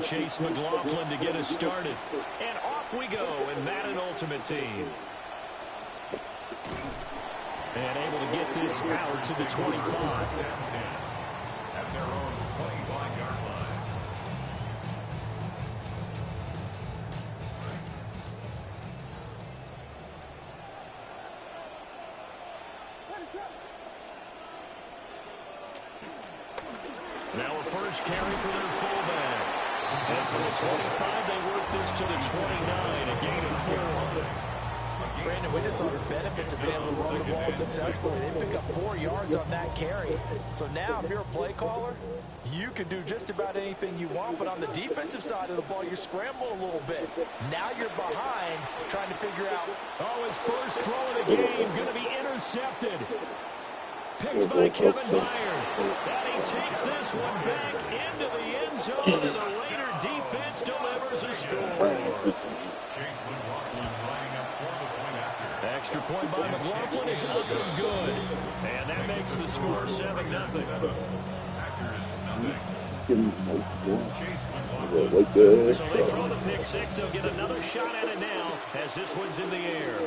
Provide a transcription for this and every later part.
Chase McLaughlin to get us started. And off we go in Madden Ultimate Team. And able to get this out to the 25. At their own 25-yard line. Now a first carry for their fullback. And from the 25, they work this to the 29, a gain of 4. Brandon, we just saw the benefits of being able to run the ball successfully. They pick up 4 yards on that carry. So now, if you're a play caller, you can do just about anything you want. But on the defensive side of the ball, you're scrambling a little bit. Now you're behind, trying to figure out. Oh, his first throw of the game going to be intercepted. Picked by Kevin Byard. And he takes this one back into the end zone, and the Raider defense delivers a score. Chase McLaughlin lining up for the point after. Extra point by McLaughlin is up and good. And that makes the score 7-0. After is nothing. Chase McLaughlin. So they throw the pick six. They'll get another shot at it now as this one's in the air.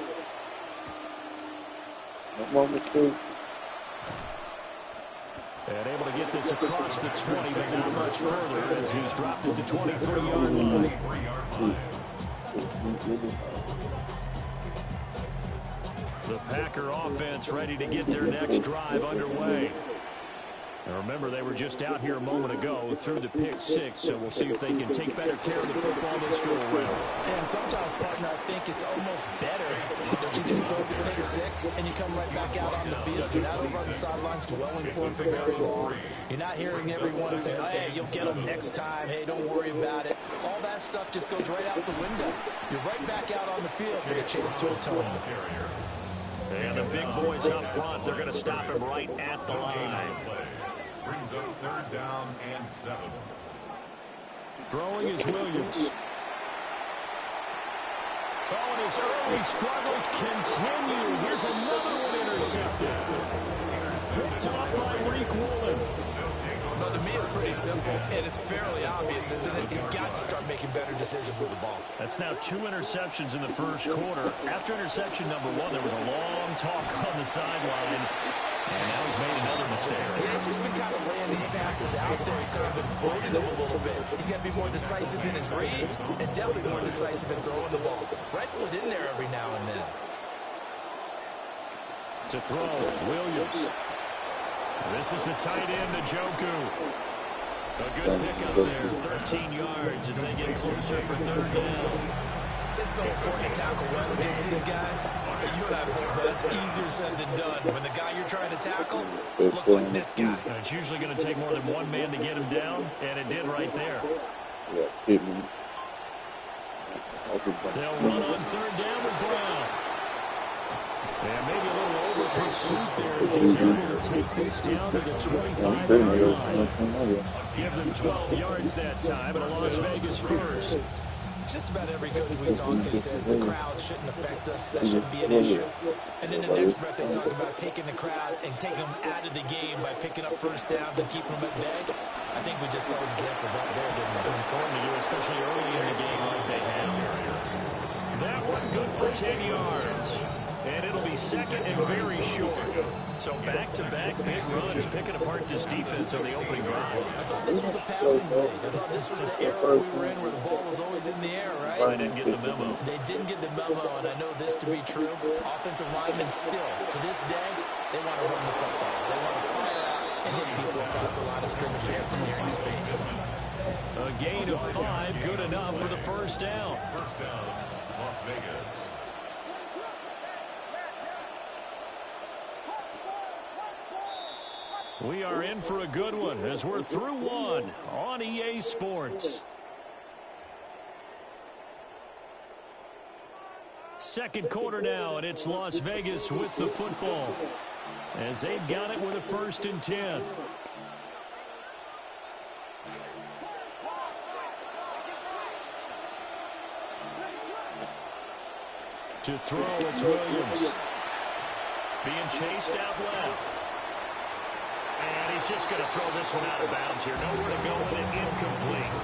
And able to get this across the 20, but not much further as he's dropped it to 23-yard line. The Packer offense ready to get their next drive underway. Now remember, they were just out here a moment ago through the pick six, so we'll see if they can take better care of the football this go around. And sometimes, partner, I think it's almost better that you just throw the pick six and you come right back out on the field. You're not over on the sidelines dwelling for him for very long. You're not hearing everyone say, hey, you'll get them next time. Hey, don't worry about it. All that stuff just goes right out the window. You're right back out on the field with a chance to atone. And the big boys up front, they're going to stop him right at the line. Brings up 3rd down and 7. Throwing is Williams. Oh, and his early struggles continue. Here's another one intercepted. Picked off by Reek Woolen. Well, to me, it's pretty simple, and it's fairly obvious, isn't it? He's got to start making better decisions with the ball. That's now 2 interceptions in the first quarter. After interception number 1, there was a long talk on the sideline. And now he's made another mistake. Yeah, he's just been kind of laying these passes out there. He's kind of been floating them a little bit. He's got to be more decisive in his reads and definitely more decisive in throwing the ball. Rifle it in there every now and then. To throw, Williams. This is the tight end, Njoku. A good pickup there, 13 yards as they get closer for 3rd down. It's so important to tackle well against these guys. But you and I both know it's easier said than done. When the guy you're trying to tackle looks like this guy. It's usually going to take more than one man to get him down, and it did right there. They'll run on 3rd down with Brown. And maybe a little over pursuit there as he's able to take this down to the 25-yard line. Give them 12 yards that time, and a Las Vegas first. Just about every coach we talk to says the crowd shouldn't affect us. That shouldn't be an issue. And in the next breath, they talk about taking the crowd and taking them out of the game by picking up first downs and keeping them at bay. I think we just saw an example of that there, didn't we? Important to you, especially early in the game like they have. That one good for 10 yards. And it'll be second and very short. So back-to-back big runs, picking apart this defense on the opening drive. I thought this was a passing league. I thought this was the era we were in where the ball was always in the air, right? They didn't get the memo. They didn't get the memo, and I know this to be true. Offensive linemen still, to this day, they want to run the football. They want to fire out and hit people across the line of scrimmage and clearing space. A gain of 5, good enough for the first down. First down, Las Vegas. We are in for a good one as we're through one on EA Sports. Second quarter now, and it's Las Vegas with the football as they've got it with a 1st and 10. To throw, it's Williams. Being chased out left. And he's just going to throw this one out of bounds here. Nowhere to go with it, incomplete.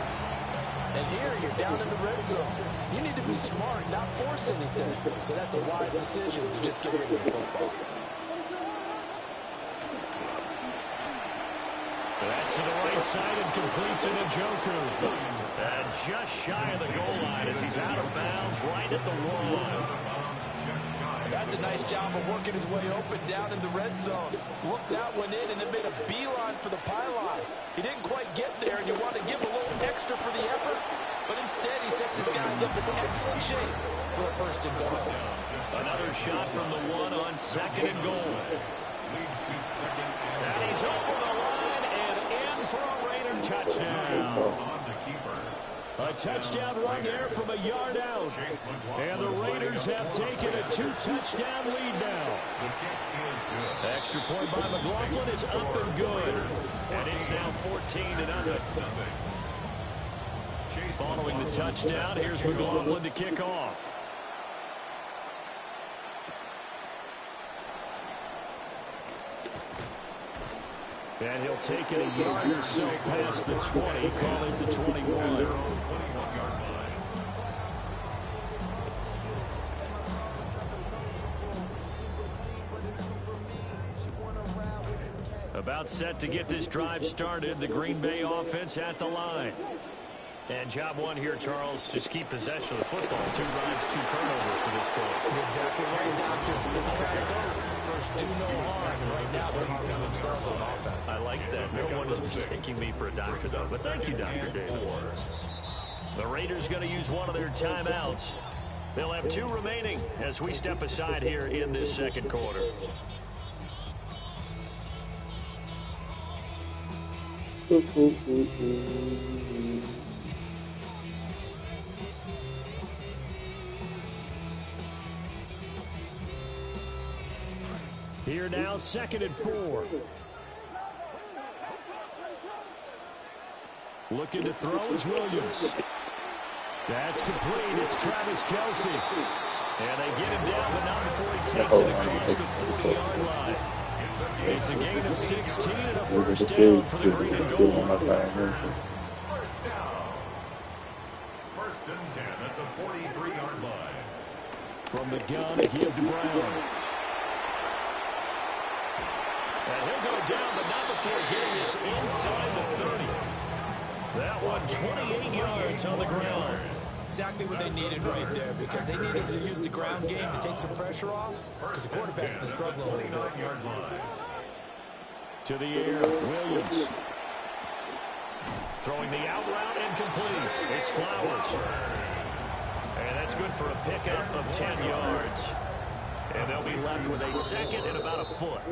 And here, you're down in the red zone. You need to be smart, not force anything. So that's a wise decision to just get rid of the football. That's to the right side and complete to Njoku. And just shy of the goal line as he's out of bounds right at the one. That's a nice job of working his way open down in the red zone. Looked that one in and then made a beeline for the pylon. He didn't quite get there, and you want to give him a little extra for the effort. But instead, he sets his guys up in excellent shape for a first and goal. Another shot from the one on second and goal. And he's over the line and in for a Raider touchdown. A touchdown run there from a yard out. And the Raiders have taken a 2-touchdown lead now. Extra point by McLaughlin is up and good. And it's now 14-0. Following the touchdown, here's McLaughlin to kick off. And he'll take it a yard or so past the 20, call it the 21. About set to get this drive started, the Green Bay offense at the line. And job one here, Charles, just keep possession of the football. 2 drives, 2 turnovers to this point. You're exactly right, Doctor. First, do no harm. And right now, they're harming themselves on offense. I like that. No one is mistaking me for a doctor, though. But thank you, Dr. Davis. The Raiders going to use one of their timeouts. They'll have 2 remaining as we step aside here in this second quarter. Here now, 2nd and 4. Looking to throw is Williams. That's complete. It's Travis Kelce. And they get him down, but not before he takes it across the 40-yard line. It's a gain of 16 and a first down for the green and gold. First and 10 at the 43-yard line. From the gun, a give to Brown. And he'll go down, but not before getting this inside the 30. That one, 28 yards on the ground. Exactly what they needed right there, because they needed to use the ground game to take some pressure off, because the quarterback's been struggling a little bit. To the air, Williams. Throwing the out route and complete. It's Flowers. And that's good for a pickup of 10 yards. And they'll be left with a second and about a foot.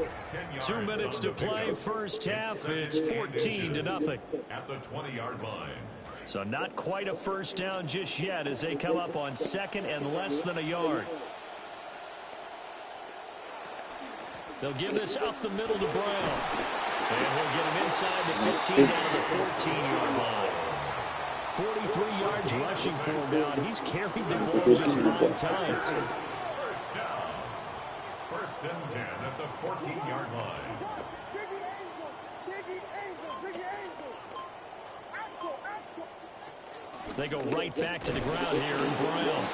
2 minutes to play, first half. It's 14-0. At the 20-yard line. So not quite a first down just yet as they come up on second and less than a yard. They'll give this up the middle to Brown. And he'll get him inside the 15 down to the 14-yard line. 43 yards rushing for him now. He's carried the ball just 9 times. First and 10 at the 14-yard line. They go right back to the ground here in Brown.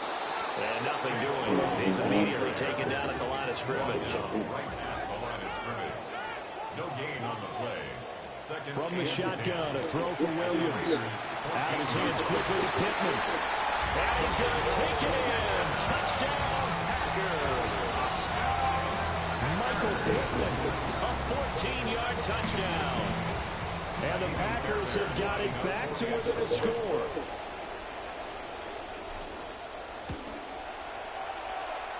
And nothing doing. He's immediately taken down at the line of scrimmage. No gain on the play. From the shotgun, a throw for Williams. Out of his hands quickly to Pittman. And he's going to take it in. Touchdown, Packers. Michael Pittman, a 14-yard touchdown. And the Packers have got it back to within a score.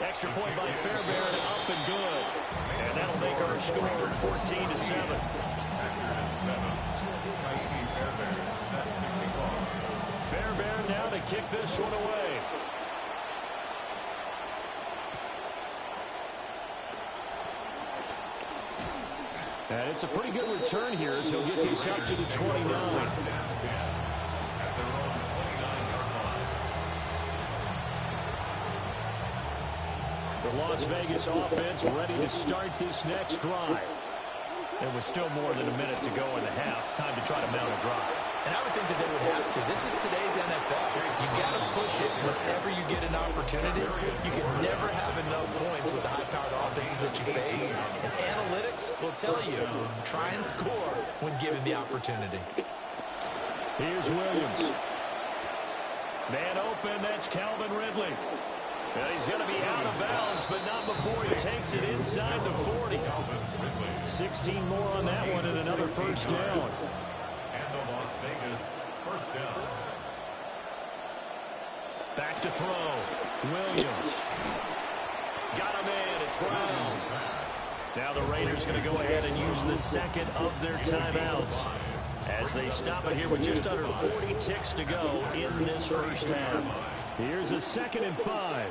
Extra point by Fairbairn, up and good. And that'll make our score 14-7. Fairbairn now to kick this one away. And it's a pretty good return here as he'll get this up to the 29. The Las Vegas offense ready to start this next drive. And with still more than a minute to go in the half, time to try to mount a drive. And I would think that they would have to. This is today's NFL. You got to push it whenever you get an opportunity. You can never have enough points with the high-powered offenses that you face. And analytics will tell you, try and score when given the opportunity. Here's Williams. Man open, that's Calvin Ridley. Well, he's going to be out of bounds, but not before he takes it inside the 40. 16 more on that one and another first down. And the Las Vegas first down. Back to throw. Williams. Got him in. It's Brown. Now the Raiders going to go ahead and use the second of their timeouts as they stop it here with just under 40 ticks to go in this first half. Here's a 2nd and 5.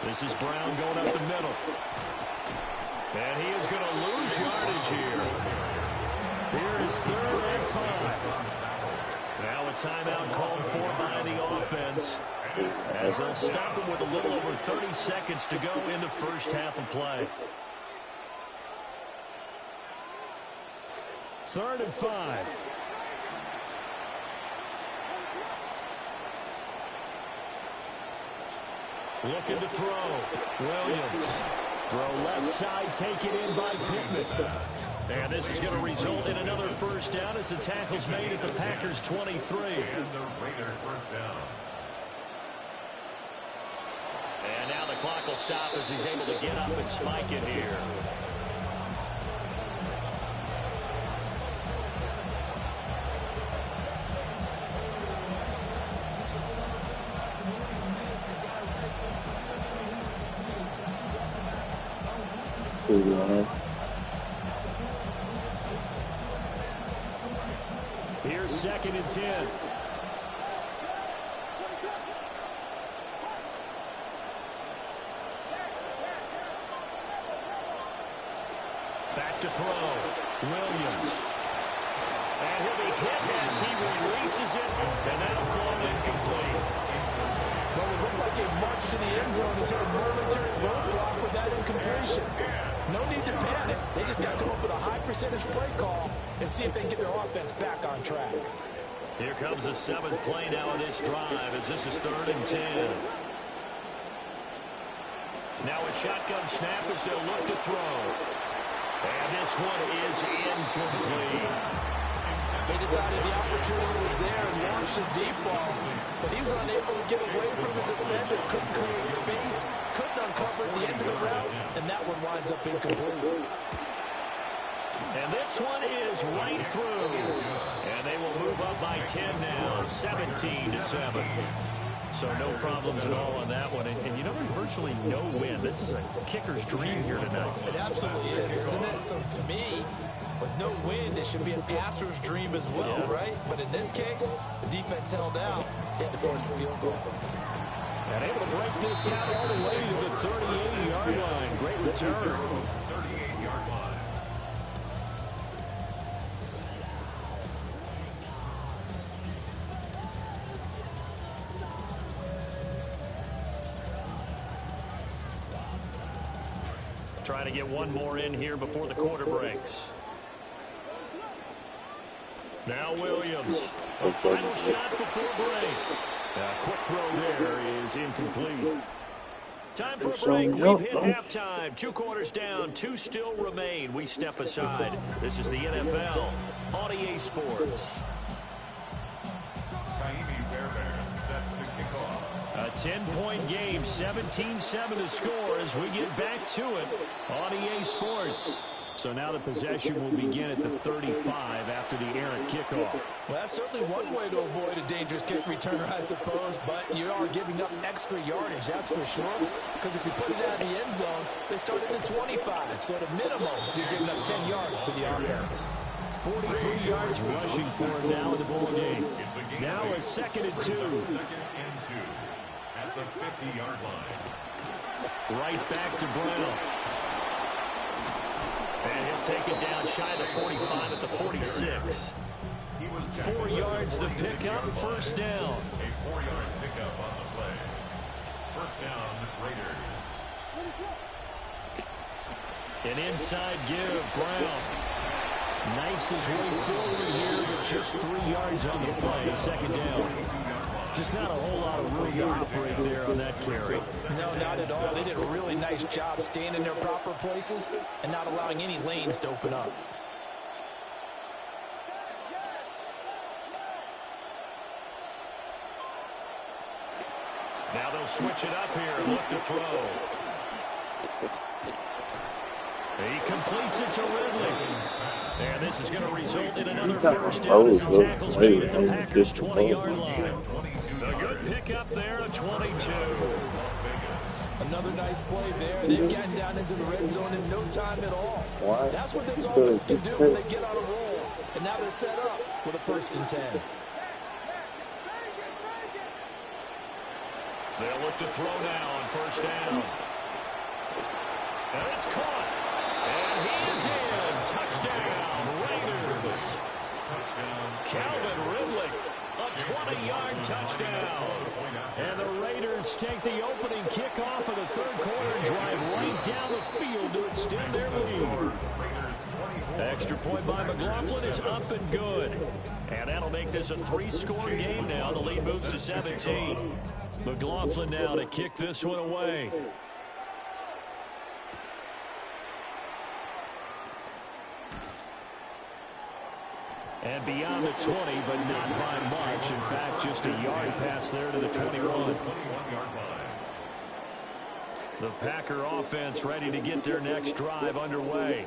This is Brown going up the middle. And he is going to lose yardage here. Here is 3rd and 5. Now a timeout called for by the offense as they'll stop him with a little over 30 seconds to go in the first half of play. 3rd and 5. Looking to throw. Williams. Throw left side, taken in by Pittman. And this is going to result in another first down as the tackle's made at the Packers' 23. And the Raiders first down. And now the clock will stop as he's able to get up and spike it here. Here's 2nd and 10. Back to throw. Williams. And he'll be hit as he releases it. And that'll fall incomplete. Well, it looked like he marched to the end zone as a momentary roadblock with that incompletion. No need to panic. They just got to come up with a high percentage play call and see if they can get their offense back on track. Here comes the 7th play now of this drive as this is 3rd and 10. Now a shotgun snap as they'll look to throw. And this one is incomplete. They decided the opportunity was there and launched a deep ball, but he was unable to get away from the defender, couldn't create space, couldn't uncover the end of the route, and that one winds up incomplete. And this one is right through. And they will move up by 10 now, 17-7. So no problems at all on that one. And you know, there's virtually no win. This is a kicker's dream here tonight. It absolutely is, isn't it? So to me, with no win, it should be a passer's dream as well, right? But in this case, the defense held out, had to force the field goal. And able to break this out all the way to the 38-yard line. Great return. 38-yard line. Trying to get one more in here before the quarter breaks. Now Williams. A final shot before break. A quick throw there is incomplete. Time for a break. We've hit halftime. 2 quarters down. 2 still remain. We step aside. This is the NFL on EA Sports. A 10-point game, 17-7 to score as we get back to it on EA Sports. So now the possession will begin at the 35 after the errant kickoff. Well, that's certainly one way to avoid a dangerous kick returner, I suppose, but you are giving up extra yardage, that's for sure. Because if you put it out of the end zone, they start at the 25. So at a minimum, you're giving up 10 yards to the offense. 43 yards rushing for him now in the ball game. Now a 2nd and 2. 2nd and 2 at the 50-yard line. Right back to Brown. And he'll take it down shy of the 45 at the 46. 4 yards the pickup, first down. A 4-yard pickup on the play. First down, Raiders. An inside give, Brown. Knifes his way forward here, but just 3 yards on the play. Second down. Just not a whole lot of room to operate there on that carry. No, not at all. They did a really nice job staying in their proper places and not allowing any lanes to open up. Now they'll switch it up here and look to throw. He completes it to Ridley. And this is going to result in another first down as the tackle's made at the Packers' 20-yard line. A good pickup there at 22. Another nice play there. They've gotten down into the red zone in no time at all. That's what this offense can do when they get on a roll. And now they're set up with a 1st and 10. They'll look to throw now on 1st down. And it's caught. And he is in. Touchdown, Raiders. Calvin Ridley, a 20-yard touchdown. And the Raiders take the opening kickoff of the 3rd quarter and drive right down the field to extend their lead. Extra point by McLaughlin is up and good. And that'll make this a 3-score game now. The lead moves to 17. McLaughlin now to kick this one away. And beyond the 20, but not by much. In fact, just a yard pass there to the 21. The Packer offense ready to get their next drive underway.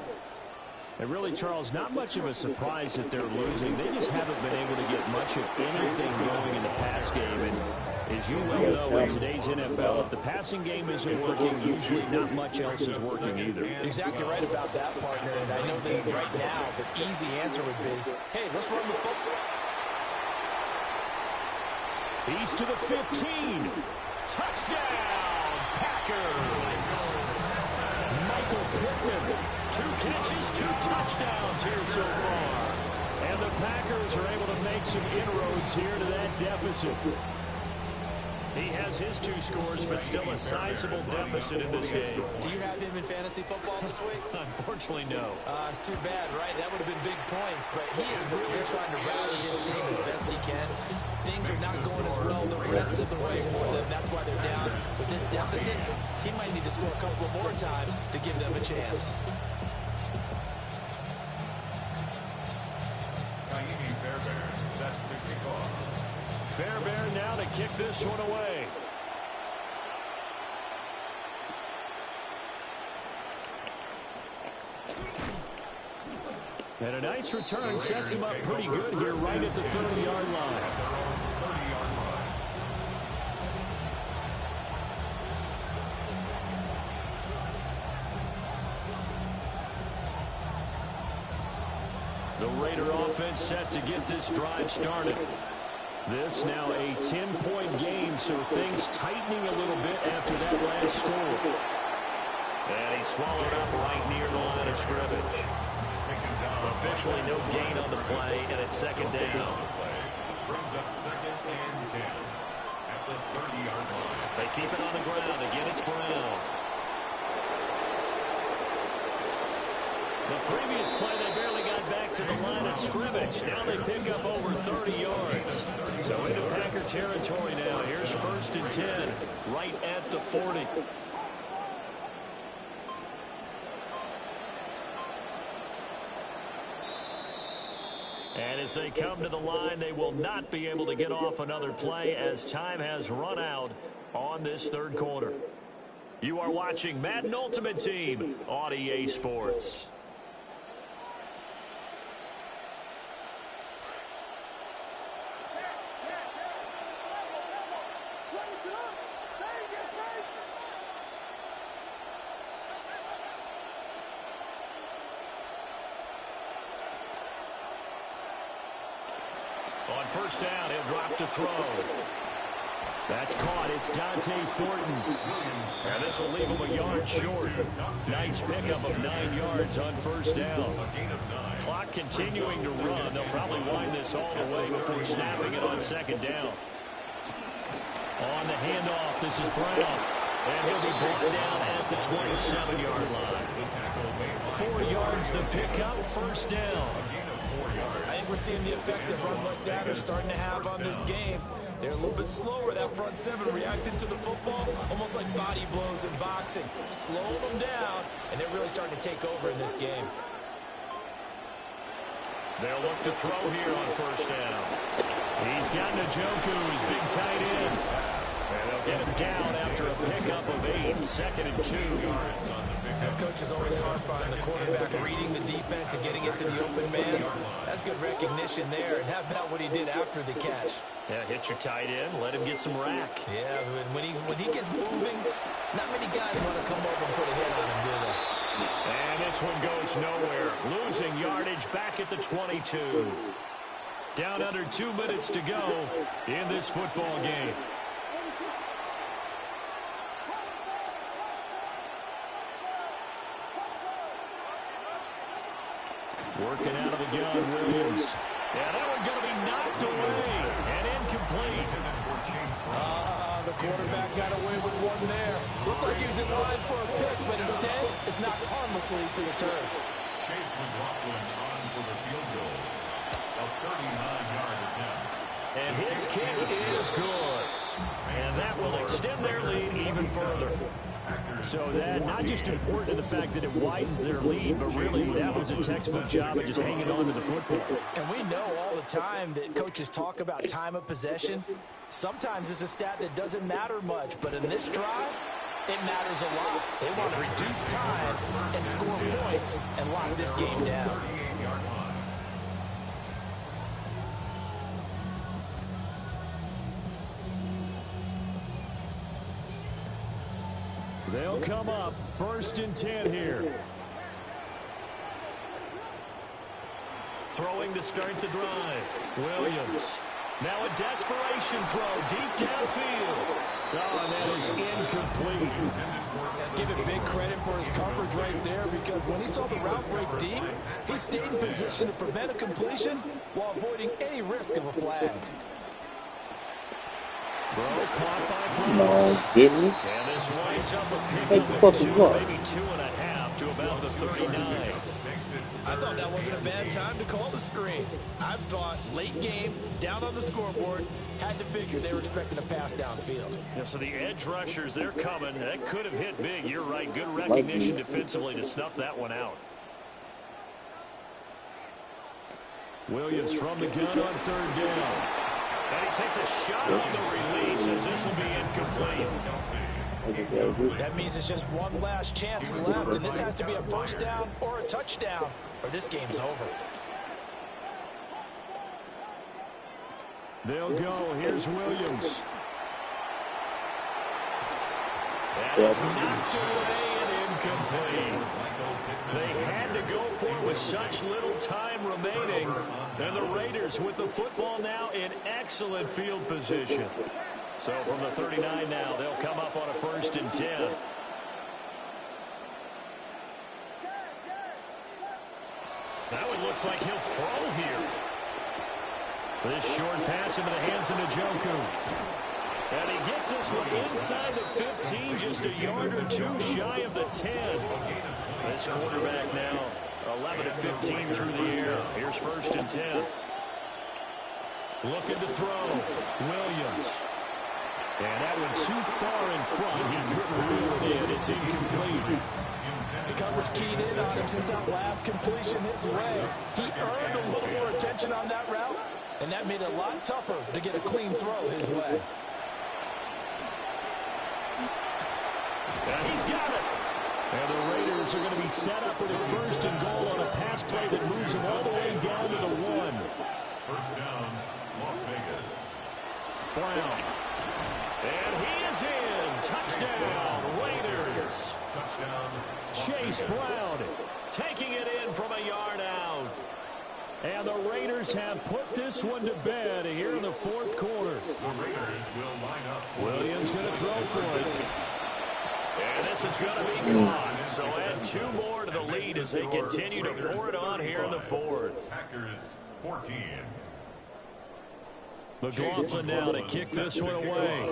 And really, Charles, not much of a surprise that they're losing. They just haven't been able to get much of anything going in the pass game. And as you well know, in today's NFL, if the passing game isn't working, usually not much else is working either. Exactly right about that, partner. And I know that right now the easy answer would be, hey, let's run the football. He's to the 15. Touchdown, Packers. Michael Pittman, 2 catches, 2 touchdowns here so far. And the Packers are able to make some inroads here to that deficit. He has his 2 scores, but still a sizable deficit in this game. Do you have him in fantasy football this week? Unfortunately, no. It's too bad, right? That would have been big points, but he is really trying to rally his team as best he can. Things are not going as well the rest of the way for them. That's why they're down. With this deficit, he might need to score a couple of more times to give them a chance. Set to kick off. Fairbairn now to kick this one away. And a nice return sets him up pretty good here right at the 30-yard line. The Raider offense set to get this drive started. This now a 10-point game, so things tightening a little bit after that last score. And he swallowed up right near the line of scrimmage. Officially no gain on the play, and it's 2nd down. Brings up 2nd and 10 at the 30-yard line. They keep it on the ground. Again, it's Brown. The previous play, they barely got back to the line of scrimmage. Now they pick up over 30 yards. So into Packer territory now. Here's 1st and 10, right at the 40. And as they come to the line, they will not be able to get off another play as time has run out on this 3rd quarter. You are watching Madden Ultimate Team on EA Sports. On 1st down, he'll drop to throw. That's caught. It's Dante Thornton. And this will leave him a yard short. Nice pickup of 9 yards on 1st down. Clock continuing to run. They'll probably wind this all the way before snapping it on 2nd down. On the handoff, this is Brown. And he'll be brought down at the 27-yard line. 4 yards the pickup, first down. I think we're seeing the effect that runs like that are starting to have on this game. They're a little bit slower, that front seven, reacting to the football, almost like body blows in boxing. Slowing them down, and they're really starting to take over in this game. They'll look to throw here on first down. He's got Njoku, his big tight end. And they'll get him down after a pickup of 8, 2nd and 2. That coach is always hard on the quarterback, reading the defense and getting it to the open man. That's good recognition there. And how about what he did after the catch? Yeah, hit your tight end, let him get some rack. Yeah, when he gets moving, not many guys want to come over and put a hit on him, do they? And this one goes nowhere. Losing yardage back at the 22. Down under 2 minutes to go in this football game. Working out of the gun, Williams. Yeah, that one going to be knocked away and incomplete. The quarterback got away with one there. Looked like he was in line for a pick, but instead is knocked harmlessly to the turf. Chase McLaughlin on for the field goal. A 39-yard attempt. And his kick is good. And that will extend their lead even further. So that not just important in the fact that it widens their lead, but really that was a textbook job of just hanging on to the football. And we know all the time that coaches talk about time of possession. Sometimes it's a stat that doesn't matter much, but in this drive, it matters a lot. They want to reduce time and score points and lock this game down. They'll come up 1st and 10 here. Throwing to start the drive. Williams. Now a desperation throw deep downfield. Oh, and that is incomplete. Give him big credit for his coverage right there, because when he saw the route break deep, he stayed in position to prevent a completion while avoiding any risk of a flag. Throw caught by No, Flowers. didn't he? And this winds up a That's pickup of 2, fucking what? maybe 2.5 to about the 39. I thought that wasn't a bad time to call the screen. I thought late game, down on the scoreboard, had to figure they were expecting a pass downfield. Yeah, so the edge rushers, they're coming. That could have hit big. You're right. Good recognition defensively to snuff that one out. Williams from the gun on 3rd down. And he takes a shot on the release as this will be incomplete. That means it's just one last chance left, and this has to be a first down or a touchdown, or this game's over. They'll go. Here's Williams. And it's knocked away and incomplete. They had to go for it with such little time remaining. And the Raiders with the football now in excellent field position. So from the 39 now, they'll come up on a 1st and 10. Now it looks like he'll throw here. This short pass into the hands of Njoku. And he gets this one inside the 15, just a yard or 2 shy of the 10. This quarterback now 11 to 15 through the air. Here's 1st and 10. Looking to throw. Williams. And that one too far in front. He couldn't reel it in. It's incomplete. The coverage keyed in on him since that last completion his way. He earned a little more attention on that route, and that made it a lot tougher to get a clean throw his way. And he's got it. And the Raiders are going to be set up with a 1st and goal on a pass play that moves them all the way down to the 1. First down, Las Vegas. Brown. And he is in. Touchdown, Raiders. Touchdown, Chase Brown taking it in from a yard out. And the Raiders have put this one to bed here in the 4th quarter. The Raiders will line up. Williams going to throw for it. And this is going to be caught. So add 2 more to the lead as they continue to pour it on here in the 4th. Packers 14. McLaughlin now to kick this one away.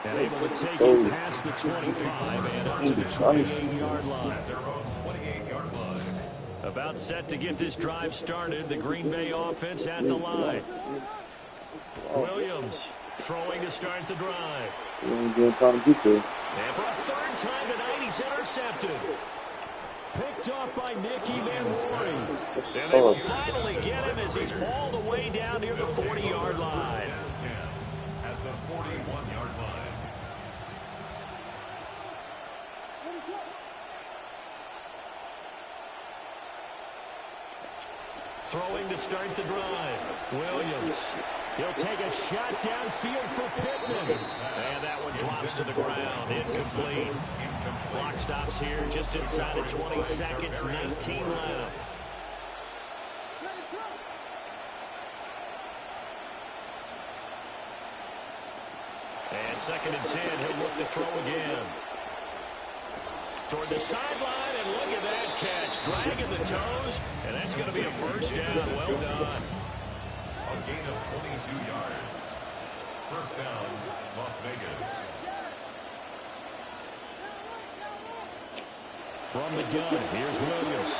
And able to take it past the 25 and up to the 28-yard line. At their own 28-yard line. About set to get this drive started. The Green Bay offense at the line. Williams throwing to start the drive. And for a third time tonight, he's intercepted. Picked off by Nicky Manlori. And they will finally get him as he's all the way down near the 40-yard line. At the 41-yard line. Throwing to start the drive. Williams. He'll take a shot downfield for Pittman. And that one drops to the ground. Incomplete. Clock stops here just inside of 20 seconds. 19 left. And 2nd and 10. He'll look to throw again. Toward the sideline, and look at that catch. Dragging the toes, and that's going to be a first down. Well done. A gain of 22 yards. First down, Las Vegas. From the gun, here's Williams.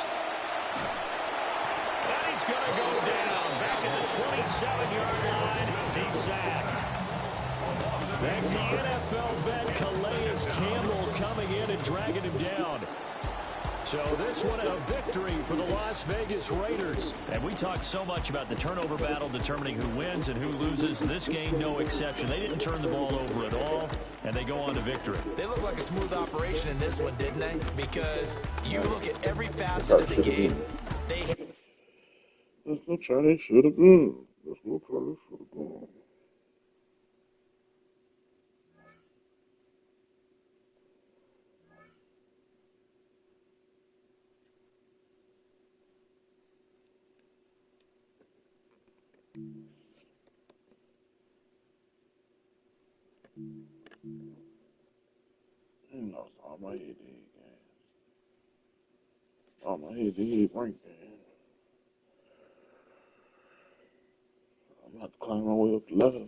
And he's going to go down. Back at the 27-yard line. He's sacked. That's the NFL vet Calais Campbell coming in and dragging him down. So this one a victory for the Las Vegas Raiders. And we talked so much about the turnover battle determining who wins and who loses. This game, no exception. They didn't turn the ball over at all, and they go on to victory. They look like a smooth operation in this one, didn't they? Because you look at every facet of the game. Let's go try this shit again. Let's go try this shit again. You know, it's all my head games. All my head rank game. I'm about to climb my way up the ladder.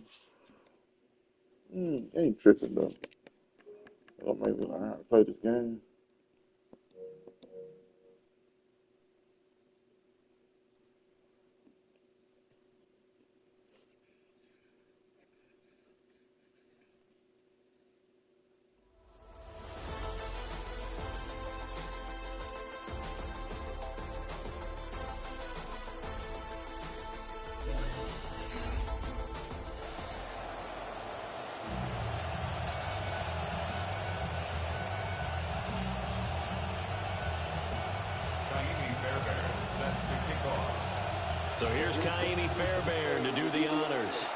Ain't tripping though. I'll maybe learn how to play this game. So here's Kaimi Fairbairn to do the honors.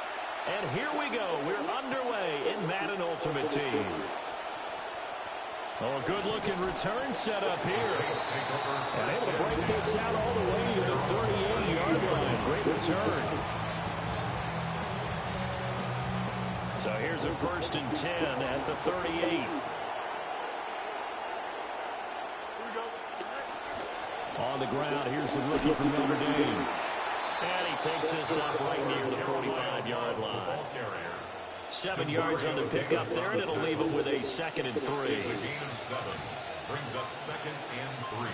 And here we go. We're underway in Madden Ultimate Team. Oh, a good-looking return set up here. And able to break this out all the way to the 38-yard line. Great return. So here's a 1st and 10 at the 38. On the ground, here's the rookie from Notre Dame. And he takes this up right near the 45-yard line. 7 yards on the pickup there, and it'll leave him with a 2nd and 3. It's a gain of 7. Brings up 2nd and 3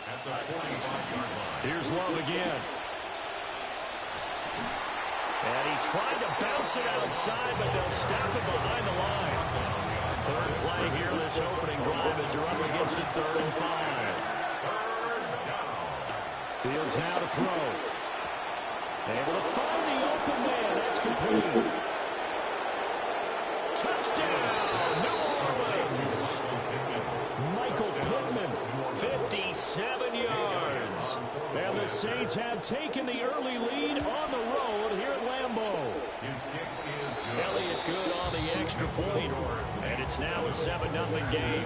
at the 45-yard line. Here's Love again. And he tried to bounce it outside, but they'll stop it behind the line. Third play here this opening drive as they're up against a 3rd and 5. Fields now to throw. Able to find the open man. That's complete. Touchdown, New Orleans. Michael Pittman, 57 yards. And the Saints have taken the early lead on the road here at Lambeau. His kick is good. Elliott good on the extra point. And it's now a 7-0 game.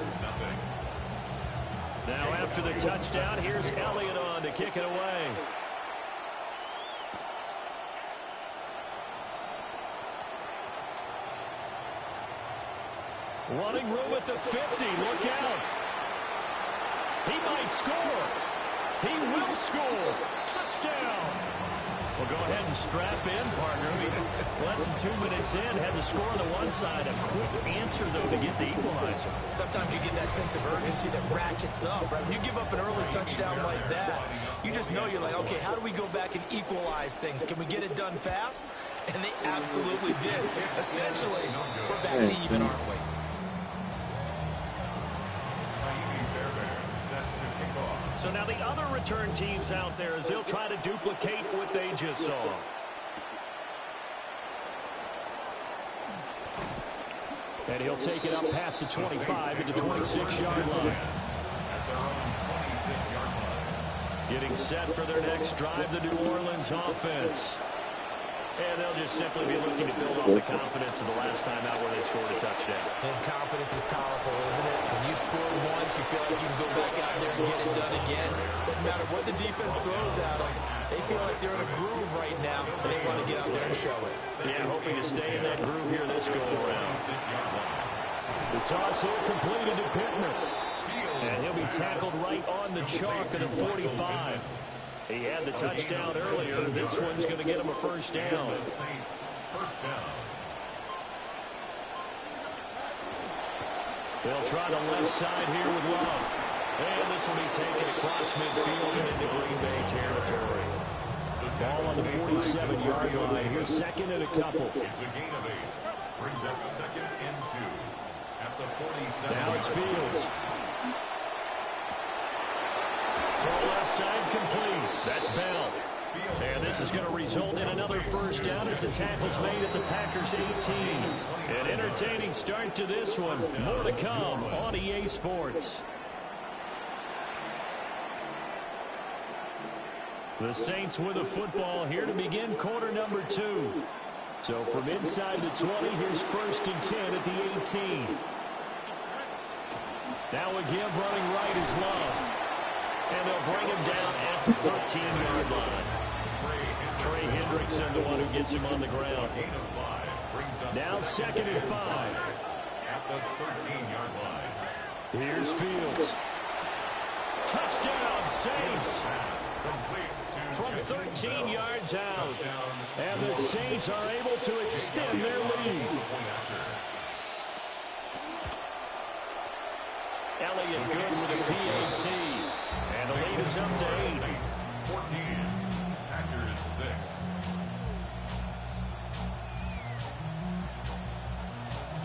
Now after the touchdown, here's Elliott on to kick it away. Running room at the 50. Look out. He might score. He will score. Touchdown. Well, go ahead and strap in, partner. I mean, less than 2 minutes in, had the score on the one side. A quick answer, though, to get the equalizer. Sometimes you get that sense of urgency that ratchets up, right? When you give up an early touchdown like that, you just know you're like, okay, how do we go back and equalize things? Can we get it done fast? And they absolutely did. Essentially, we're back to even, aren't we? So now the other return teams out there as they'll try to duplicate what they just saw. And he'll take it up past the 25 at the 26-yard line. Getting set for their next drive, the New Orleans offense. And they'll just simply be looking to build off the confidence of the last time out where they scored a touchdown. And confidence is powerful, isn't it? When you score once, you feel like you can go back out there and get it done again. Doesn't matter what the defense throws at them. They feel like they're in a groove right now, and they want to get out there and show it. Yeah, hoping to stay in that groove here this go-around. The toss here completed to Pittman. And he'll be tackled right on the chalk at the 45. He had the touchdown earlier. This one's going to get him a first down. They'll try the left side here with Love. And this will be taken across midfield and into Green Bay territory. Ball on the 47-yard line. Here's second and a couple. It's a gain of 8. Brings up second and 2. At the 47. Now it's Fields. Throw left side complete. That's Bell. And this is going to result in another first down as the tackle's made at the Packers' 18. An entertaining start to this one. More to come on EA Sports. The Saints with a football here to begin quarter number 2. So from inside the 20, here's first and 10 at the 18. Now a give running right is Love. And they'll bring him down at the 13-yard line. Trey Hendrickson, the one who gets him on the ground. Now second and 5. At the 13-yard line. Here's Fields. Touchdown, Saints. From 13 yards out. And the Saints are able to extend their lead. Elliott good with a PAT. And the lead is up to 8. 14. Packers 6.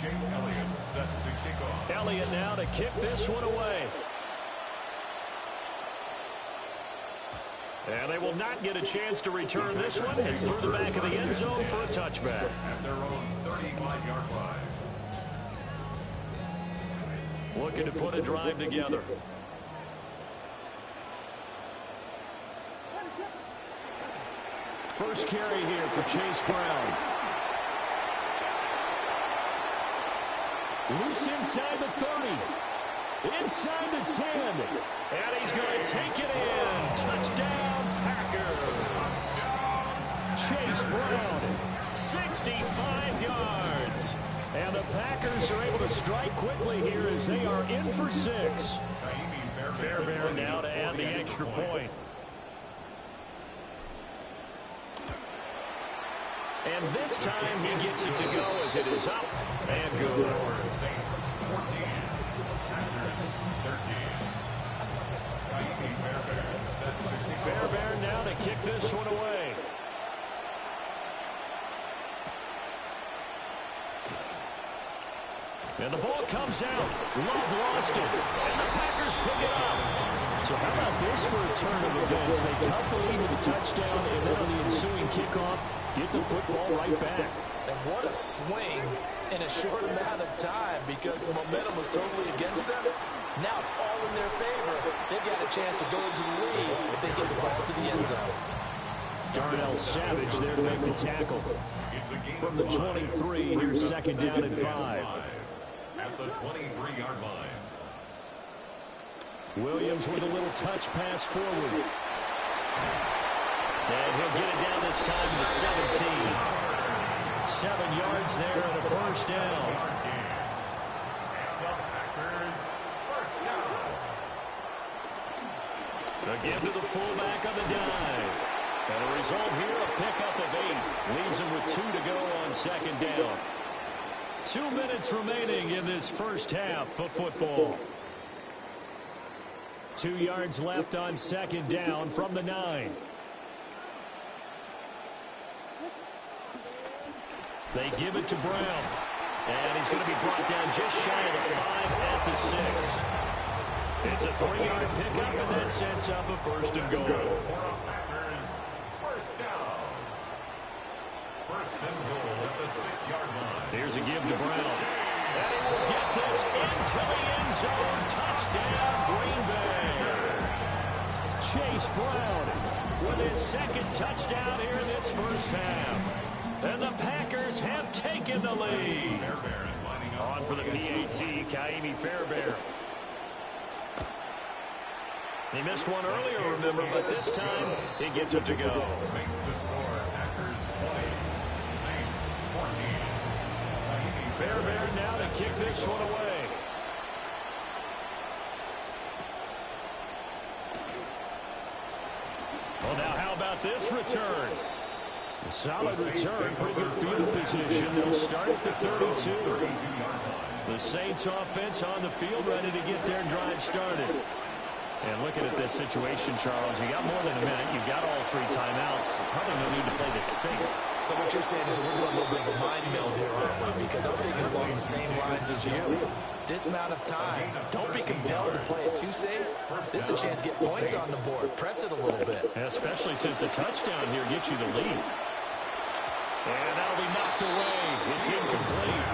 Jake Elliott set to kick off. Elliott now to kick this one away. And they will not get a chance to return this one. It's through the back of the end zone for a touchback. At their own 35-yard line. Looking to put a drive together. First carry here for Chase Brown. Loose inside the 30. Inside the 10. And he's going to take it in. Touchdown, Packers. Chase Brown, 65 yards. And the Packers are able to strike quickly here as they are in for 6. Fairbairn now to add the extra point. And this time he gets it to go as it is up and good. Fairbairn now to kick this one away. And the ball comes out. Love lost it. And the Packers pick it up. So how about this for a turn of events? They cut the lead with a touchdown, and then on the ensuing kickoff, get the football right back. And what a swing in a short amount of time because the momentum was totally against them. Now it's all in their favor. They've got a chance to go into the lead if they get the ball to the end zone. Darnell Savage there to make the tackle. From the 23, here's second down and 5. At the 23-yard line. Williams with a little touch pass forward. And he'll get it down this time to 17. 7 yards there and a first down. Again to the fullback on the dive. And the result here, a pickup of 8. Leaves him with 2 to go on second down. 2 minutes remaining in this first half of football. 2 yards left on second down from the 9. They give it to Brown. And he's going to be brought down just shy of the 5 at the 6. It's a 3-yard pickup, and that sets up a first and goal. First down. First and goal at the 6-yard line. Here's a give to Brown. And he will get this into the end zone. Touchdown, Green Bay. Chase Brown with his second touchdown here in this first half. And the Packers have taken the lead. On for the PAT, Kaimi Fairbairn. He missed one earlier, remember, but this time he gets it to go. Makes the score Packers 20, Saints 14. Fairbairn now to kick this one away. Well, now how about this return? A solid return, pretty good field position. They'll start at the 32. The Saints offense on the field ready to get their drive started. And looking at this situation, Charles, you got more than a minute. You've got all 3 timeouts. Probably no need to play this safe. So what you're saying is that we're doing a little bit of a mind meld here, aren't we? Because I'm thinking along the same lines as you. This amount of time, don't be compelled to play it too safe. This is a chance to get points on the board. Press it a little bit. Especially since a touchdown here gets you the lead. And that'll be knocked away. It's incomplete.